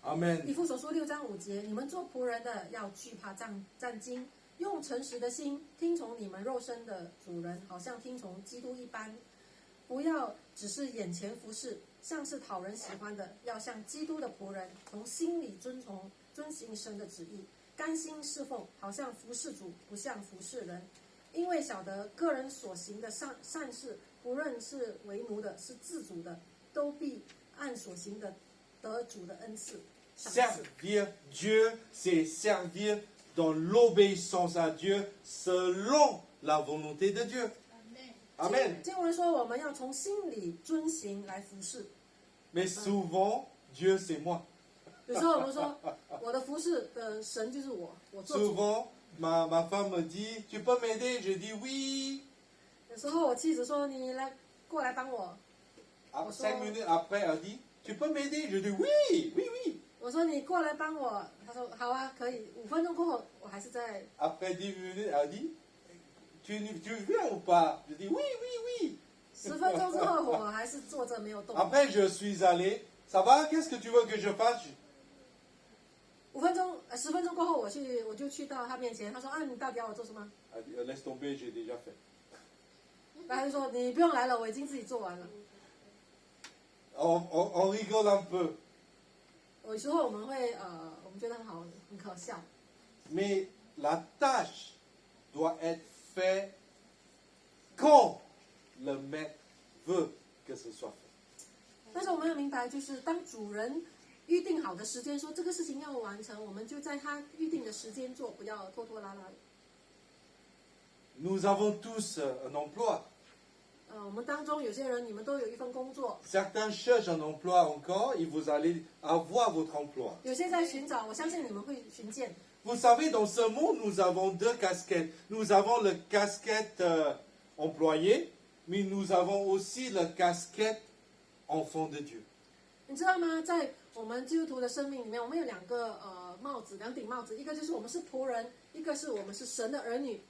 以 Amen. 弗所书6章5节，你们做仆人的要惧怕战惊，用诚实的心听从你们肉身的主人，好像听从基督一般。不要只是眼前服侍，像是讨人喜欢的，要像基督的仆人，从心里遵行神的旨意，甘心侍奉，好像服侍主，不像服侍人。因为晓得个人所行的善事，不论是为奴的，是自主的，都必按所行的得主的恩赐。赏赐 Servir Dieu, c'est servir dans l'obéissance à Dieu selon la volonté de Dieu. Amen. 经文说，我们要从心里遵行来服侍。 Mais souvent, Dieu, c'est moi. 有时候我们说，我的服侍的神就是我，我做主。 Souvent, ma femme me dit, tu peux m'aider? Je dis oui. 有时候我妻子说，你过来帮我。 5 minutes après, elle dit, tu peux m'aider? Je dis oui, oui, oui. 我说你过来帮我，他说好啊，可以。5分钟过后，我还是在。 Après 10 minutes, elle dit, tu viens ou pas? Je dis oui, oui, oui. 10分钟之后，我还是坐着没有动。 Après, je suis allé, ça va? Qu'est-ce que tu veux que je fasse? 10分钟过后，我就去到他面前，他说啊，你到底要我做什么？ Elle dit, laisse tomber, j'ai déjà fait. 他就说你不用来了，我已经自己做完了。 On rigole un peu. 有时候我们会我们觉得很好，很可笑。 Mais la tâche doit être faite quand le maître veut que ce soit fait. 但是我们要明白，就是当主人预定好的时间，说这个事情要完成，我们就在他预定的时间做，不要拖拖拉拉。 Nous avons tous un emploi. 我们当中有些人，你们都有一份工作， Certains cherchent un emploi encore et vous allez avoir votre emploi. 有些在寻找，我相信你们会寻见。 Vous savez, dans ce monde, nous avons deux casquettes. Nous avons la casquette employé, mais nous avons aussi la casquette enfant de Dieu. 你知道吗？在我们基督徒的生命里面，我们有两个帽子，两顶帽子，一个就是我们是仆人，一个是我们是神的儿女。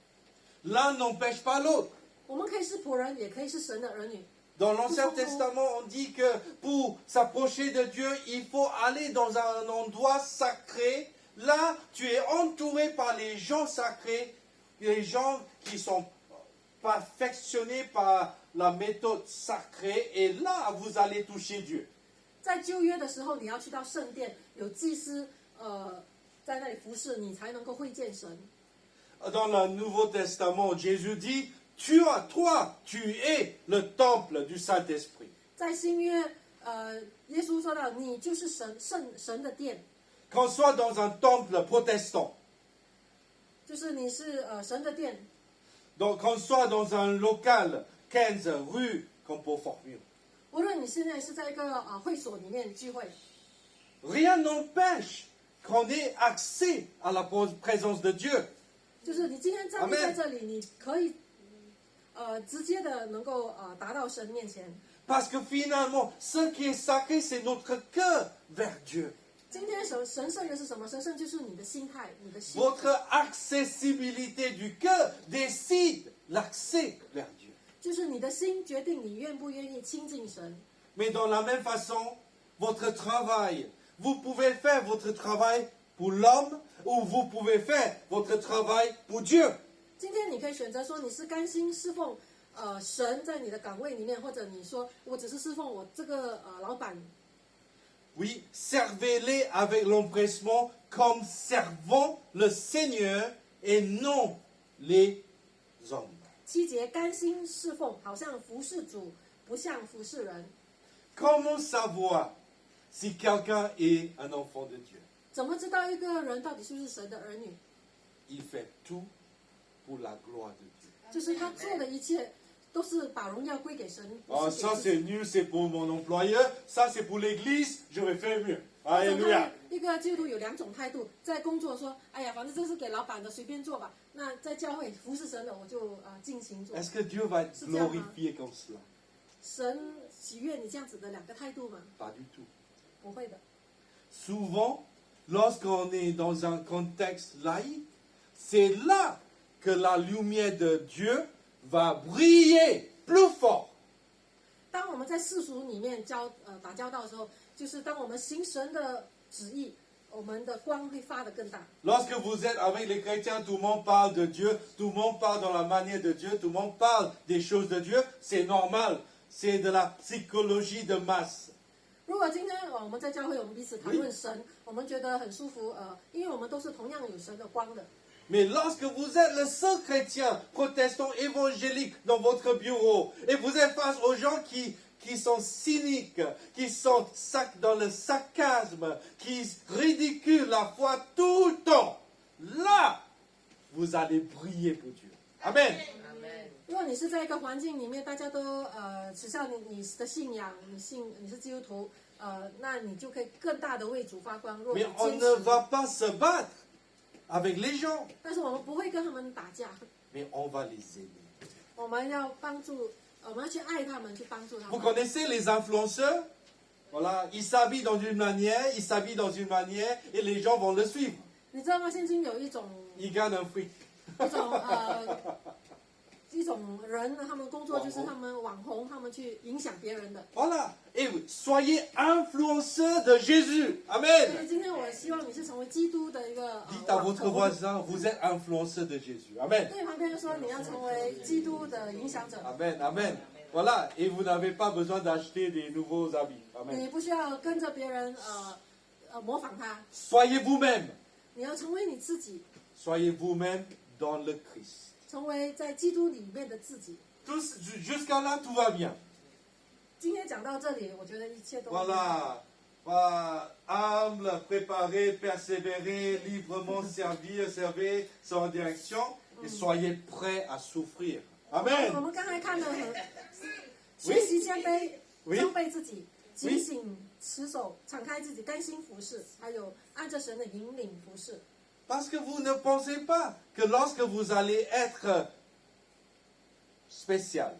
L'un n'empêche pas l'autre. 我们可以是仆人，也可以是神的儿女。 Dans l'Ancien Testament, on dit que pour s'approcher de Dieu, il faut aller dans un endroit sacré. Là, tu es entouré par les gens sacrés, les gens qui sont perfectionnés par la méthode sacrée. Et là, vous allez toucher Dieu. 在旧约的时候，你要去到圣殿，有祭司在那里服侍，你才能够会见神。 Dans le Nouveau Testament, Jésus dit, toi, tu es le temple du Saint-Esprit. 在新约，耶稣说到，你就是神的殿， Qu'on soit dans un temple protestant, 就是你是神的殿。 donc qu'on soit dans un local 15 rue Campo-Formule. 无论你现在是在一个会所里面聚会， Rien n'empêche qu'on ait accès à la présence de Dieu. 就是你今天站立 Amen 在这里，你可以直接的能够达到神面前。 Parce que finalement, ce qui est sacré, c'est notre cœur vers Dieu. 今天神圣的是什么？神圣就是你的心态，你的心。 Votre accessibilité du cœur décide l'accès vers Dieu. 就是你的心决定你愿不愿意亲近神。 Mais dans la même façon, votre travail, vous pouvez faire votre travail pour l'homme ou vous pouvez faire votre travail pour Dieu. 今天你可以选择说你是甘心侍奉神在你的岗位里面，或者你说我只是侍奉我这个老板。 Oui, servez-les avec l'empressement comme servant le Seigneur et non les hommes. 7节甘心侍奉，好像服侍主，不像服侍人。 Comment savoir si quelqu'un est un enfant de Dieu? 怎么知道一个人到底是不是神的儿女？ Il fait tout pour la gloire de Dieu. 就是他做的一切都是把荣耀归给神。不 Ah, 是给 ça 自 c'est 己 nul, c'est pour mon employeur, ça c'est pour l'église, je vais faire mieux. 或者 Alléluia. 他一个基督徒有两种态度，在工作说，哎呀，反正这是给老板的，随便做吧。那在教会服侍神的，我就尽情做。 Est-ce que Dieu va être C'est bien, hein. glorifié comme cela? 神喜悦你这样子的两个态度吗？ Pas du tout. 不会的。 Souvent, lorsqu'on est dans un contexte laïque, c'est là que la lumière de Dieu va briller plus fort. 当我们在世俗里面打交道的时候，就是当我们行神的旨意，我们的光会发得更大。 Lorsque vous êtes avec les chrétiens, tout le monde parle de Dieu, tout le monde parle dans la manière de Dieu, tout le monde parle des choses de Dieu, c'est normal. C'est de la psychologie de masse. 如果今天我们在教会，我们彼此谈论神，我们觉得很舒服，因为我们都是同样有神的光的。 Mais lorsque vous êtes le seul chrétien protestant évangélique dans votre bureau et vous êtes face aux gens qui sont cyniques, qui sont dans le sarcasme, qui ridiculent la foi tout le temps, là, vous allez briller pour Dieu. Amen. 如果你是在一个环境里面，大家都耻笑你的信仰，你是基督徒，那你就可以更大的为主发光。若 Mais 你 on 坚 ne 持， va pas se battre avec les gens, 但是我们不会跟他们打架， mais on va les aimer. 我们要帮助，我们要去爱他们，去帮助他 Vous 们。 connaissez les influenceurs? Voilà, ils s'habillent dans une manière, et les gens vont le suivre. 你知道吗？现今有一种 Ils gagnent un fric. 一种一种人，他们工作就是他们网红，他们去影响别人的。 Voilà. Et soyez influenceurs de Jésus. 所 Amen. 以今天我希望你是成为基督的一个 Dites à 网 votre 红。 voisin, vous êtes influenceur de Jésus. Amen. 对旁边人说你要成为基督的影响者， Amen. Amen. Voilà. Et vous n'avez pas besoin d'acheter des nouveaux habits. 你 Amen. 不需要跟着别人模仿他， Soyez vous-même. 你要成为你自己， Soyez vous-même dans le Christ. 成为在基督里面的自己。 Jusqu'à là, tout va bien. 今天讲到这里，我觉得一切都 Voilà. Voilà. Humble, préparer, persévérer, librement servir, servir sans direction. Et soyez prêts à souffrir. 我 Amen. 们刚才看了很学习谦卑， Oui. 装备自己，警醒持守，敞开自己，甘心服侍，还有按着神的引领服侍。 Parce que vous ne pensez pas que lorsque vous allez être spécial,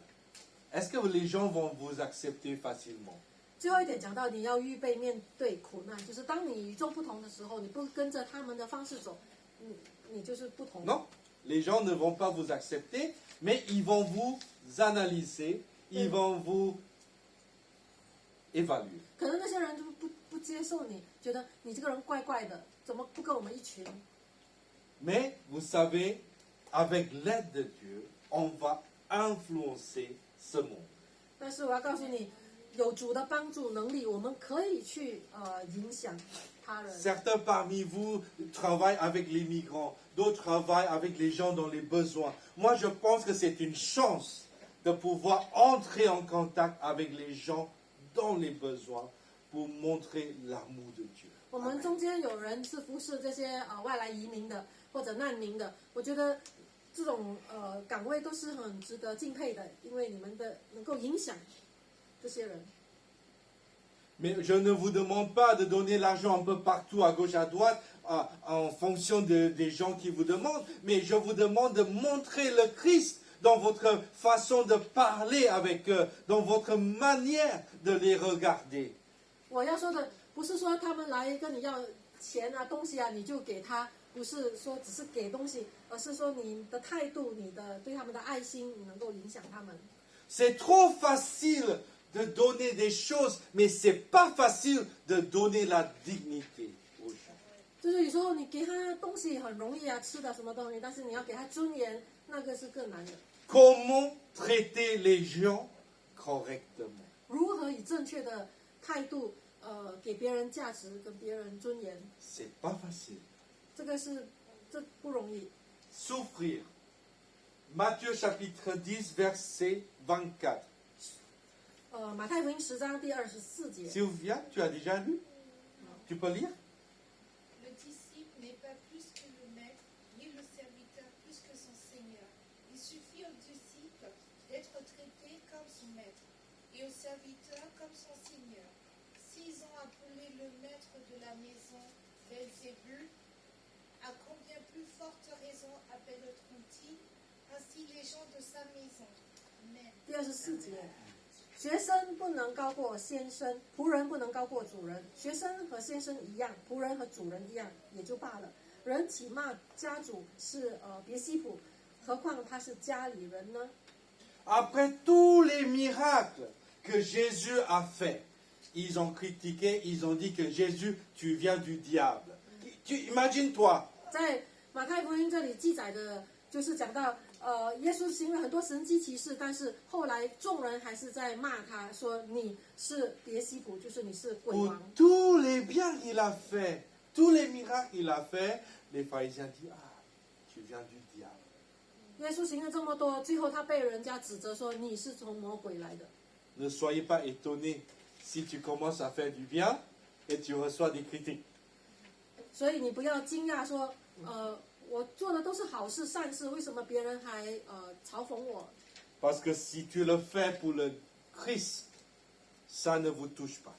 est-ce que les gens vont vous accepter facilement? 最后一点讲到，你要预备面对苦难，就是当你与众不同的时候，你不跟着他们的方式走，你就是不同。 Non, les gens ne vont pas vous accepter, mais ils vont vous analyser, ils vont vous évaluer. 可能那些人就不接受你，觉得你这个人怪怪的，怎么不跟我们一群？ Mais vous savez, avec l'aide de Dieu, on va influencer ce monde. 但是我要告诉你，有主的帮助能力，我们可以去影响他人。 Certains parmi vous travaillent avec les migrants, d'autres travaillent avec les gens dans les besoins. Moi, je pense que c'est une chance de pouvoir entrer en contact avec les gens dans les besoins pour montrer l'amour de Dieu. 我们中间有人是服侍这些外来移民的或者难民的，我觉得这种岗位都是很值得敬佩的，因为你们的能够影响这些人。 Mais je ne vous demande pas de donner l'argent un peu partout, à gauche, à droite, en fonction des gens qui vous demandent, mais je vous demande de montrer le Christ dans votre façon de parler avec eux, dans votre manière de les regarder. 我要说的不是说他们来跟你要钱啊、东西啊，你就给他，不是说只是给东西，而是说你的态度、你的对他们的爱心，你能够影响他们。 C'est trop facile de donner des choses, mais c'est pas facile de donner la dignité aux gens. 就是有时候你给他东西很容易啊，吃的什么东西，但是你要给他尊严，那个是更难的。 Comment traiter les gens correctement? 如何以正确的态度，给别人价值，跟别人尊严， C'est pas facile. 这不容易。 Souffrir. Matthieu chapitre 10, verset 24. 马太福音10章第24节。 Sylvia, tu as déjà lu? Tu peux lire? Le disciple n'est pas plus que le maître, ni le serviteur plus que son Seigneur. Il suffit au disciple d'être traité comme son maître, et au serviteur comme son Seigneur. S'ils ont appelé le maître de la maison Belzébul, à combien plus forte raison appelleront-ils ainsi les gens de sa maison? Amen. 第24节，学生不能高过先生，仆人不能高过主人。学生和先生一样，仆人和主人一样，也就罢了。人起骂家主是别西卜，何况他是家里人呢？ Après tous les miracles que Jésus a fait, ils ont critiqué, ils ont dit que Jésus, tu viens du diable. Imagine-toi, 在马太福音这里记载的，就是讲到耶稣行了很多神迹奇事，但是后来众人还是在骂他，说你是别西卜，就是你是鬼 pour 王。 tous les biens qu'il a fait, tous les miracles qu'il a fait, les pharisiens disent, ah, tu viens du diable. 耶稣行了这么多，最后他被人家指责说你是从魔鬼来的。 Ne soyez pas étonnés si tu commences à faire du bien et tu reçois des critiques. 所以你不要惊讶说，我做的都是好事善事，为什么别人还嘲讽我？ Parce que si tu le fais pour le Christ, ça ne vous touche pas.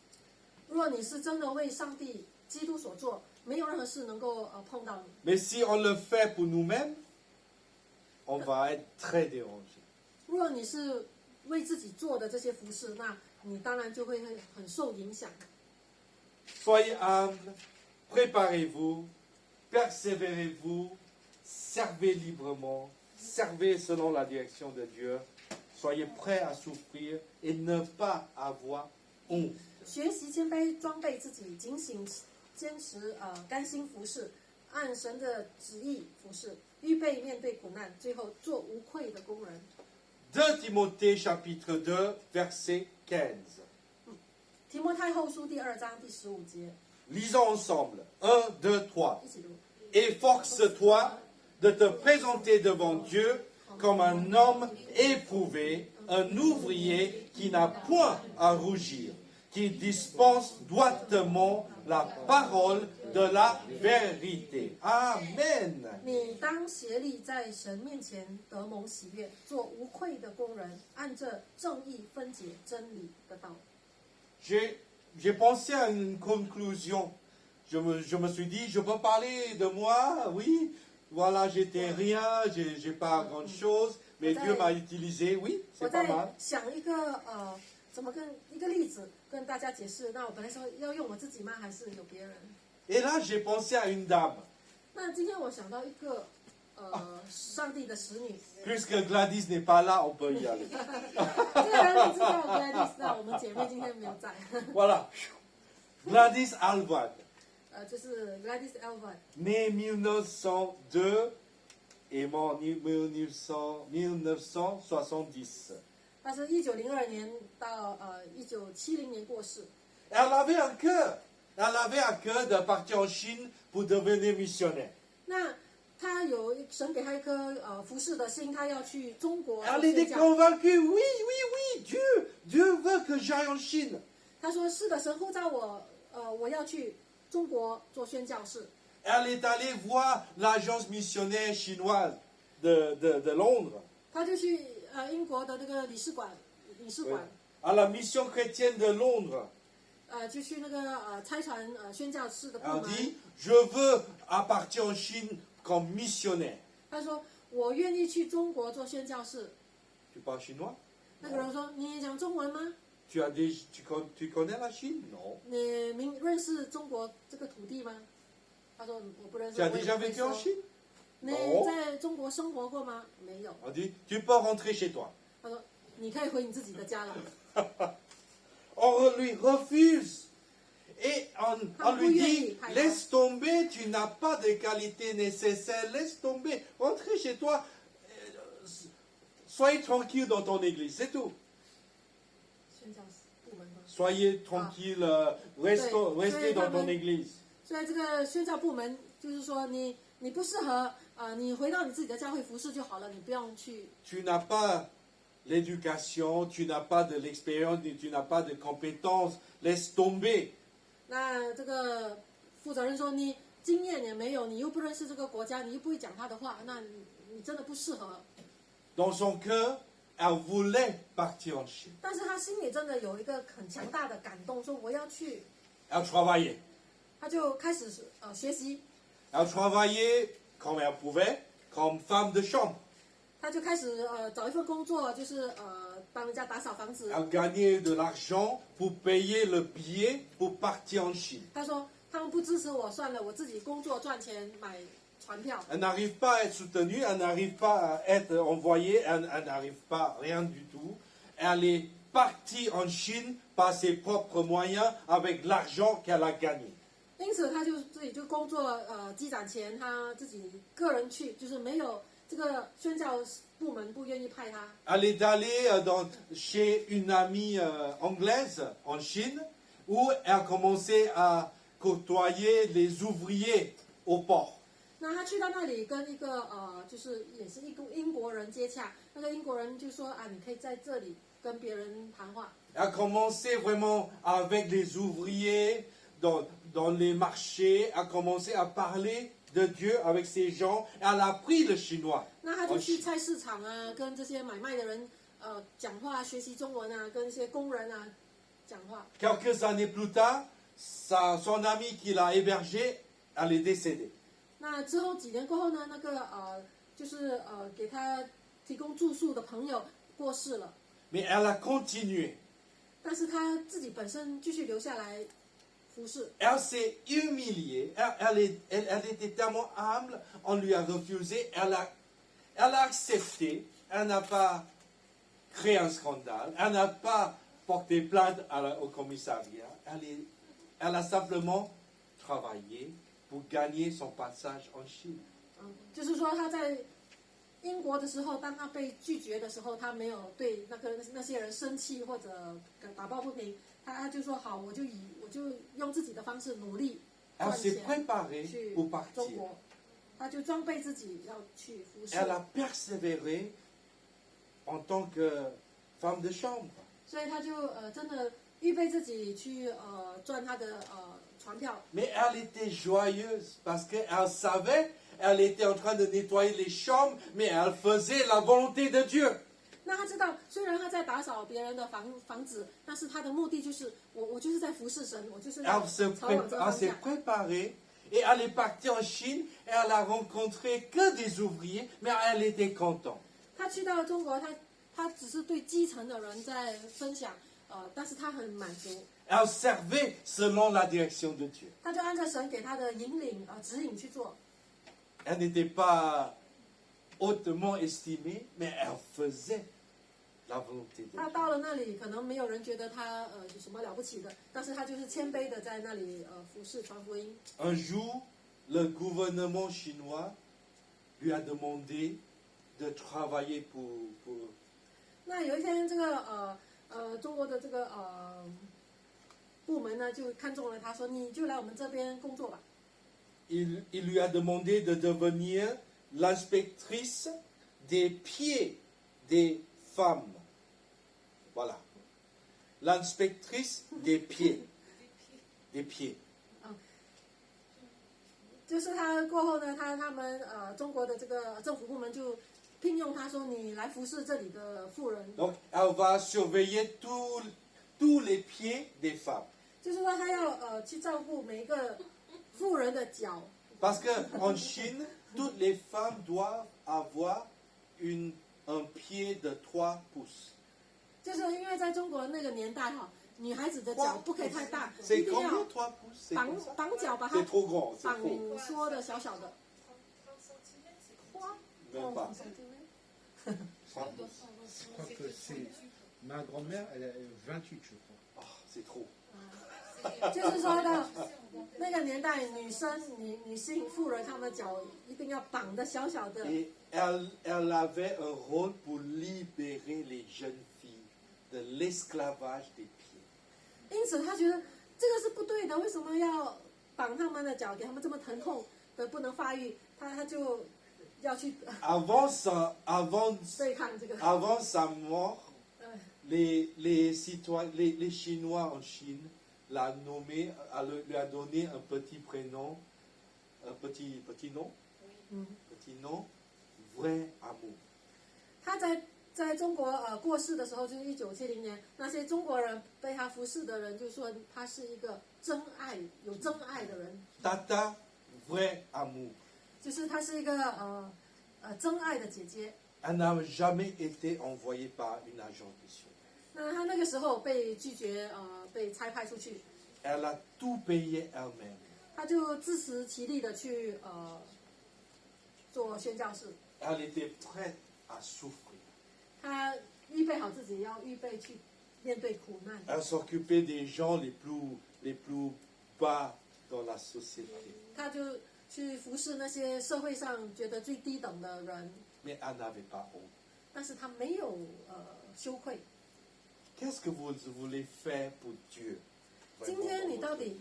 如果你是真的为上帝、基督所做，没有任何事能够碰到你。 Mais si on le fait pour nous-mêmes, on va être très dérangé. 如果你是为自己做的这些服饰，那你当然就会很受影响。 Soyez humbles, préparez-vous, persévérez-vous, servez librement, servez selon la direction de Dieu. Soyez prêts à souffrir et ne pas avoir honte. 学习谦卑，装备自己，警醒坚持甘心服侍，按神的旨意服侍，预备面对苦难，最后做无愧的工人。 2 Timothée chapitre 2 verset 15. 提摩太后书第2章第15节， Lisons ensemble. 1, 2, 3. 一起读。 Efforce-toi de te présenter devant Dieu comme un homme éprouvé, un ouvrier qui n'a point à rougir, qui dispense droitement la parole de la vérité. Amen. 你当协力在神面前得蒙喜悦，做无愧的工人，按着正义分解真理的道。 J'ai pensé à une conclusion. Je me suis dit, je peux parler de moi, oui, voilà, j'étais rien, j'ai pas grand chose, mais Dieu m'a utilisé, oui, 我 c'est pas 在 mal. 想一个怎么跟一个例子跟大家解释。那我本来说要用我自己吗？还是有别人？ Et là, j'ai pensé à une dame. 那今天我想到一个上帝的使女， Puisque Gladys n'est pas là, on peut y aller. 这个人你知道 Gladys， 那我们姐妹今天没有在， Voilà. Gladys Alvad, 就是 Gladys Elva， née 1902 et mort 1970. 她是1902年到1970年过世。 Elle avait un cœur. Elle avait un cœur de partir en Chine pour devenir missionnaire. 那她有神给她一颗服侍的心，她要去中国做 Elle 宣 était 教。 convaincue, oui, Dieu veut que j'aille en Chine. 她说：“是的，神呼召我，我要去中国做宣教士。” Elle est allée voir l'agence missionnaire chinoise de Londres, 她就去英国的那个领事馆， à la mission chrétienne de Londres. 就去那个差传宣教士的部 Elle 门。 dit, je veux partir en Chine comme missionnaire. 她说：“我愿意去中国做宣教士。 Tu parles chinois? ”那个人说：“你讲中文吗？ Tu connais la Chine? Non. 你认识中国这个土地吗？”他说：“我不认识。” Tu as 我也 déjà 不会 vécu en 说 Chine? 你在中国生活过吗？没有。 On dit, tu peux rentrer chez toi. 他说：“你可以回你自己的家了。” On lui refuse. Et on lui dit, laisse tomber, tu n'as pas de qualité nécessaire, laisse tomber, rentrez chez toi, soyez tranquille dans ton église, c'est tout. 宣教士部门吗？ Soyez tranquille, restez dans ton église. 所以这个宣教部门就是说你不适合你回到你自己的教会服侍就好了，你不用去。 Tu n'as pas l'éducation, tu n'as pas de l'expérience, tu n'as pas de compétences, laisse tomber. 那这个负责人说你经验也没有，你又不认识这个国家，你又不会讲他的话，那你真的不适合。 Dans son cœur, elle voulait partir en Chine. 但是他心里真的有一个很强大的感动，说我要去， Elle travaillait. 他就开始学习， Elle travaillait comme elle pouvait, comme femme de chambre. 他就开始找一份工作，就是帮人家打扫房子。 Elle gagnait de l'argent pour payer le billet pour partir en Chine. 他说他们不支持我，算了，我自己工作赚钱买船票。 Elle n'arrive pas à être soutenue, elle n'arrive pas à être envoyée, elle n'arrive pas rien du tout. Elle est partie en Chine par ses propres moyens avec l'argent qu'elle a gagné. 因此他就自己就工作积攒钱，他自己个人去，就是没有这个宣教部门不愿意派他。 Elle est allée chez une amie anglaise en Chine où elle a commencé à côtoyer les ouvriers au port. 那他去到那里跟一个就是也是一个英国人接洽，那个英国人就说你可以在这里跟别人谈话。 Elle a commencé vraiment avec les ouvriers dans les marchés, elle a commencé à parler de Dieu avec ces gens, elle a appris le chinois. 那他就去菜市场跟这些买卖的人讲话，学习中文跟一些工人讲话。 Quelques années plus tard, son ami qui l'a hébergé, elle est décédée. 那之后几年过后呢，那个就是给他提供住宿的朋友过世了， Mais elle a continué. 但是他自己本身继续留下来服侍。 Elle s'est humiliée, elle était tellement humble, on lui a refusé, elle a accepté, elle n'a pas créé un scandale, elle n'a pas porté plainte au commissariat, elle a simplement travaillé pour gagner son passage en Chine. 就是说他在英国的时候，当他被拒绝的时候，他没有对那些人生气或者打抱不平，他就说好，我就用自己的方式努力 Elle 赚 s'est 钱 préparée 去 pour 中 partir. 国，他就装备自己要去服侍， Elle a persévéré en tant que femme de chambre. 所以他就真的预备自己去赚他的船票。 Mais elle était joyeuse parce qu'elle savait, elle était en train de nettoyer les chambres, mais elle faisait la volonté de Dieu. 那他知道，虽然他在打扫别人的房子，但是他的目的就是我就是在服侍神，我就是在 Elle 朝往这方 s'est 向。 préparée et elle est partie en Chine et elle a rencontré que des ouvriers, mais elle était contente. 他去到中国，他只是对基层的人在分享，但是他很满足， Elle servait selon la direction de Dieu. 他就按照神给他的引领指引去做。 Elle n'était pas hautement estimée, mais elle faisait la volonté de 他 Dieu. 到了那里，可能没有人觉得他有什么了不起的，但是他就是谦卑的在那里服侍传福音。 Un jour, le gouvernement chinois lui a demandé de travailler pour 那有一天，这个中国的这个部门呢，就看中了他，说你就来我们这边工作吧。 il lui a demandé de devenir l'inspectrice des pieds des femmes. Voilà. L'inspectrice des pieds. Des pieds. 就是他过后呢，他们中国的这个政府部门就聘用他说你来服侍这里的妇人， Donc, elle va surveiller tous les pieds des femmes. 就是说他要去照顾每一个妇人的脚， Parce qu'en Chine, toutes les femmes doivent avoir un pied de 3 pouces. 就是因为在中国那个年代哈，女孩子的脚不可以太大，一 C'est 定 combien 要 3 pouces? C'est 绑 comme ça? 绑脚把它 C'est trop grand, c'est 绑 trop. 缩的小小的。 Même pas. 3 pouces. Je crois que c'est. Ma grand-mère, elle a 28, je crois. Ah, c'est trop. 就是说到那个年代，女性妇人，她们的脚一定要绑的小小的。 Et elle avait un rôle pour libérer les jeunes filles de l'esclavage des pieds. 因此，她觉得这个是不对的，为什么要绑她们的脚，给她们这么疼痛的不能发育？她就要去 Avant 对抗这个。 sa mort, les Chinois en Chine l'a nommé, lui a donné un petit prénom, un petit nom, petit nom, vrai amour. 她在中国过世的时候，就是1970年，那些中国人被她服侍的人就说她是一个真爱、有真爱的人， Tata, vrai amour. 就是她是一个真爱的姐姐。 Elle n'a jamais été envoyée par une agence missionnaire. 那她那个时候被拒绝，被差派出去， Elle a tout payé elle-même. 她就自食其力的去做宣教士， Elle était prête à souffrir. 她预备好自己，要预备去面对苦难。 Elle s'occupait des gens les plus bas dans la société. 她就去服侍那些社会上觉得最低等的人， Mais elle n'avait pas honte. 但是她没有羞愧。 Qu'est-ce que vous voulez faire pour Dieu? 今 Vraiment 天 dans 你 votre 到底 vie?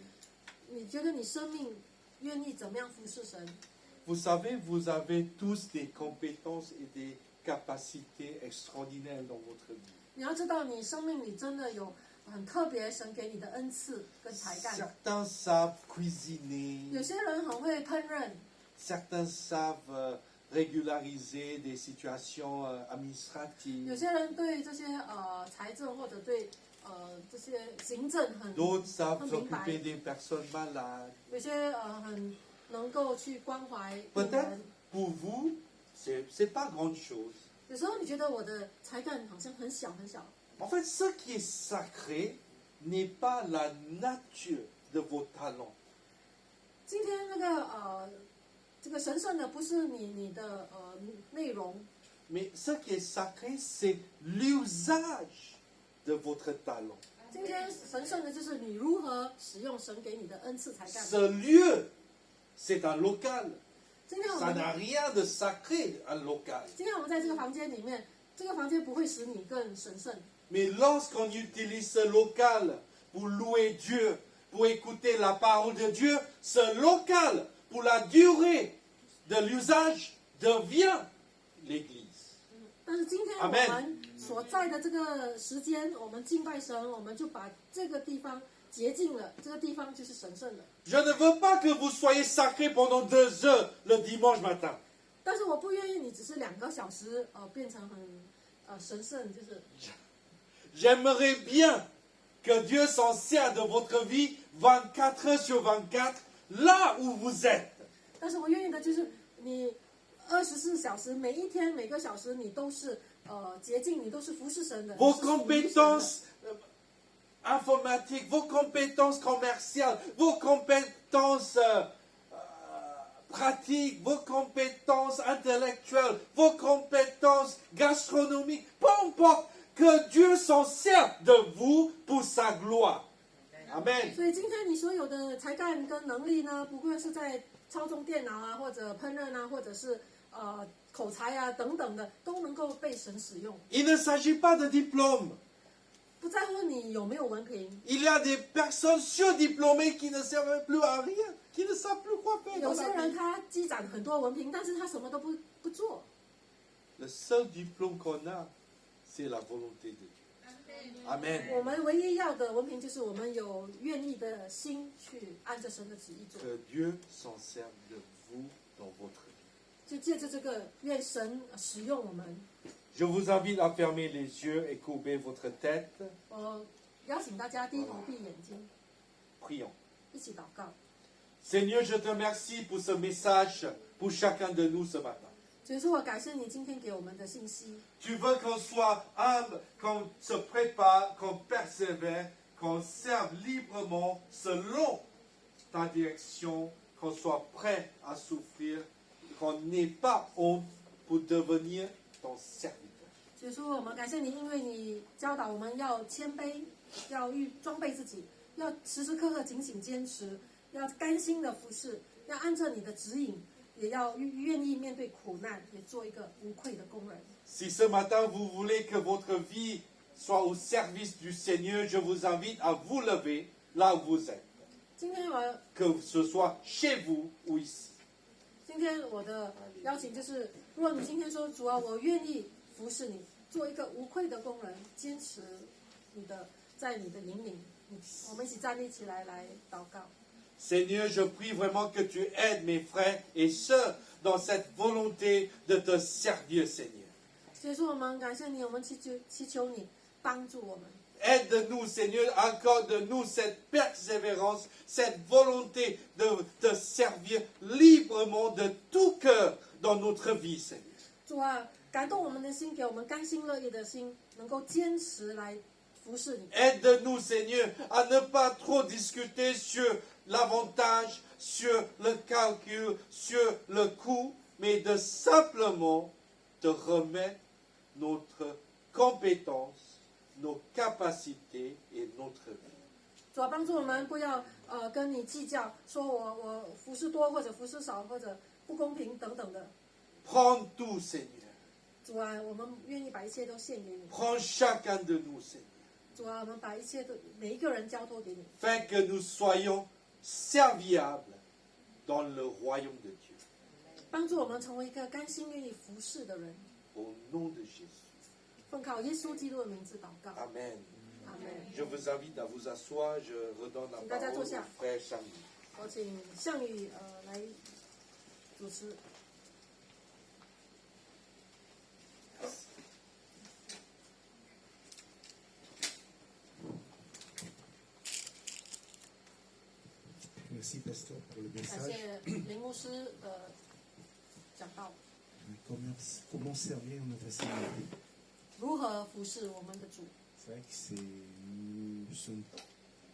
你觉得你生命愿意怎么样服侍神？ Vous savez, vous avez tous des compétences et des capacités extraordinaires dans votre vie. 你要知道，你生命里真的有很特别神给你的恩赐跟才干。 Certains savent cuisiner, 有些人很会烹饪， certains savent régulariser des situations 有 administratives, 些人对这些财政或者对这些行政很 d'autres savent 很明白， s'occuper des personnes malades. 有些很能够去关怀病 Peut-être 人。 pour vous, c'est pas grande chose. 有时候你觉得我的才干好像很小很小， En fait, ce qui est sacré n'est pas la nature de vos talents. 今天那个这个神圣的不是你的内容， mais ce qui est sacré, c'est l'usage de votre talent. 今天神圣的就是你如何使用神给你的恩赐才干。 Ce lieu, c'est un local. 今天我 Ça 们 n'a rien de sacré, un local. 今天我们在这个房间里面，这个房间不会使你更神圣。 Mais lorsqu'on utilise ce local pour louer Dieu, pour écouter la parole de Dieu, ce local, pour la durée de l'usage, devient l'Église. 但是今天我 Amen 们所在的这个时间，我们敬拜神，我们就把这个地方洁净了，这个地方就是神圣的。 Je ne veux pas que vous soyez sacrés pendant 2 heures le dimanche matin. 但是我不愿意你只是2个小时变成很神圣，就是 J'aimerais bien que Dieu s'en sert de votre vie 24 heures sur 24, là où vous êtes. 但是我愿意的就是你24小时，每一天每个小时你都是洁净，你都是服侍神的。 Vos 你是属于神的 compétences informatiques, vos compétences commerciales, vos compétences pratiques, vos compétences intellectuelles, vos compétences gastronomiques, peu importe, que Dieu s'en sert de vous pour sa gloire. Amen. 所以今天你所有的才干跟能力呢，不论是在操纵电脑啊，或者烹饪啊，或者是口才啊等等的，都能够被神使用。 Il ne s'agit pas de diplôme. 不在乎你有没有文凭， Il y a des personnes surdiplômées qui ne servent plus à rien, qui ne savent plus quoi faire 有 dans 些 la 人 vie. 他积攒很多文凭，但是他什么都不做。 Le seul diplôme qu'on a, c'est la volonté de Dieu. Amen. 我们唯一要的文凭就是我们有愿意的心去按着神的旨意做， Que Dieu s'en serve de vous dans votre vie. 就借着这个，愿神使用我们。 Je vous invite à fermer les yeux et courber votre tête. 我邀请大家低头闭眼睛， Prions. 一起祷告。 Seigneur, je te remercie pour ce message pour chacun de nous ce matin. 所以说我感谢你今天给我们的信息。 Tu veux qu'on soit humble, qu'on se prépare, qu'on persévère, qu'on serve librement selon ta direction, qu'on soit prêt à souffrir, qu'on n'ait pas honte pour devenir ton serviteur. 所以说我们感谢你，因为你教导我们要谦卑，要装备自己，要时时刻刻警醒坚持，要甘心的服侍，要按照你的指引，也要愿意面对苦难，也做一个无愧的工人。 Si ce matin vous voulez que votre vie soit au service du Seigneur, je vous invite à vous lever là où vous êtes, 今天que ce soit chez vous ou ici. 今天我的邀请就是，如果你今天说主啊，我愿意服侍你，做一个无愧的工人，坚持在你的引领，我们一起站立起来祷告。 Seigneur, je prie vraiment que tu aides mes frères et sœurs dans cette volonté de te servir, Seigneur. 所以说我们感谢你，我们祈求你帮助我们。 Aide-nous, Seigneur, accorde-nous cette persévérance, cette volonté de te servir librement de tout cœur dans notre vie, Seigneur. 主啊，感动我们的心，给我们甘心乐意的心，能够坚持来服侍你。 Aide-nous, Seigneur, à ne pas trop discuter sur l'avantage, sur le calcul, sur le coût, mais de simplement te remettre notre compétence, nos capacités et notre vie. 主啊，帮助我们不要跟你计较，说我服侍多或者服侍少，或者不公平等等的。 Prends tout, Seigneur. 主啊，我们愿意把一切都献给你。 Prends chacun de nous, Seigneur, 主啊，我们把一切都每一个人交托给你， afin que nous soyons serviables dans le royaume de Dieu. 帮助我们成为一个甘心愿意服侍的人。 Au nom de Jésus. 奉靠耶稣基督的名字祷告， Amen. 阿门。 Je vous invite à vous asseoir. Je redonne la Dadah, parole au Tosia. frère Charlie. 我请项羽来主持。 Merci, pasteur, pour le 感 message. 谢林牧师的讲道， Comment servir notre Seigneur? 如何服侍我们的主。 C'est vrai que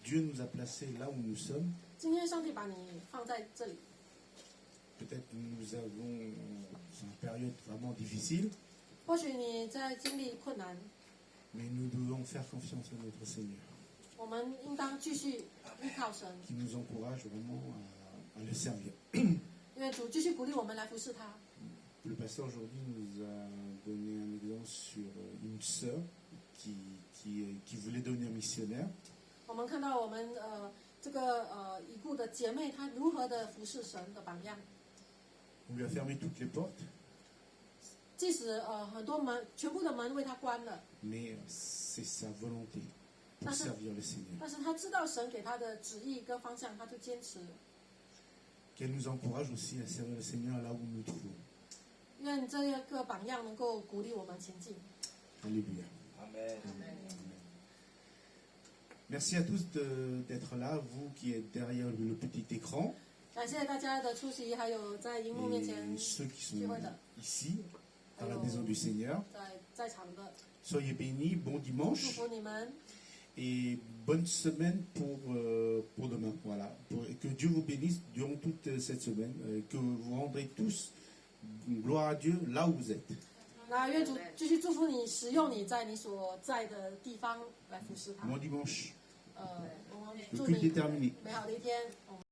Dieu nous a placés là où nous sommes. 今天上帝把你放在这里， peut-être nous avons une période vraiment difficile, 或许你在经历困难， mais nous devons faire confiance à notre Seigneur, 我们应当继续依靠神， qui nous encourage vraiment à le servir. 因为主继续鼓励我们来服侍他。 Le pasteur aujourd'hui nous a donné un exemple sur une sœur qui voulait devenir missionnaire. 我们看到我们这个已故的姐妹她如何的服侍神的榜样， On lui a fermé toutes les portes, 即使很多门全部的门为她关了， mais c'est sa volonté pour Ah, ça- servir le Seigneur. 但是她知道神给她的旨意跟方向，她就坚持。 Qu'elle nous encourage aussi à servir le Seigneur là où nous nous trouvons. 愿这个榜样能够鼓励我们前进。 Alléluia. Amen. Merci à tous d'être là, vous qui êtes derrière le petit écran 感谢大家的出席，还有在荧幕面前 et ceux qui sont 聚会的， ici, dans la Alors- maison du Seigneur. 在场的， Soyez bénis, bon 祝 dimanche 福你们， et bonne semaine pour demain. Voilà. Et que Dieu vous bénisse durant toute cette semaine, que vous rendrez tous gloire à Dieu là où vous êtes. 那愿主继续祝福你，使用你在你所在的地方来服侍他。 Bon dimanche. 我们 Le 祝 culte 你 est terminé. 美好的一天。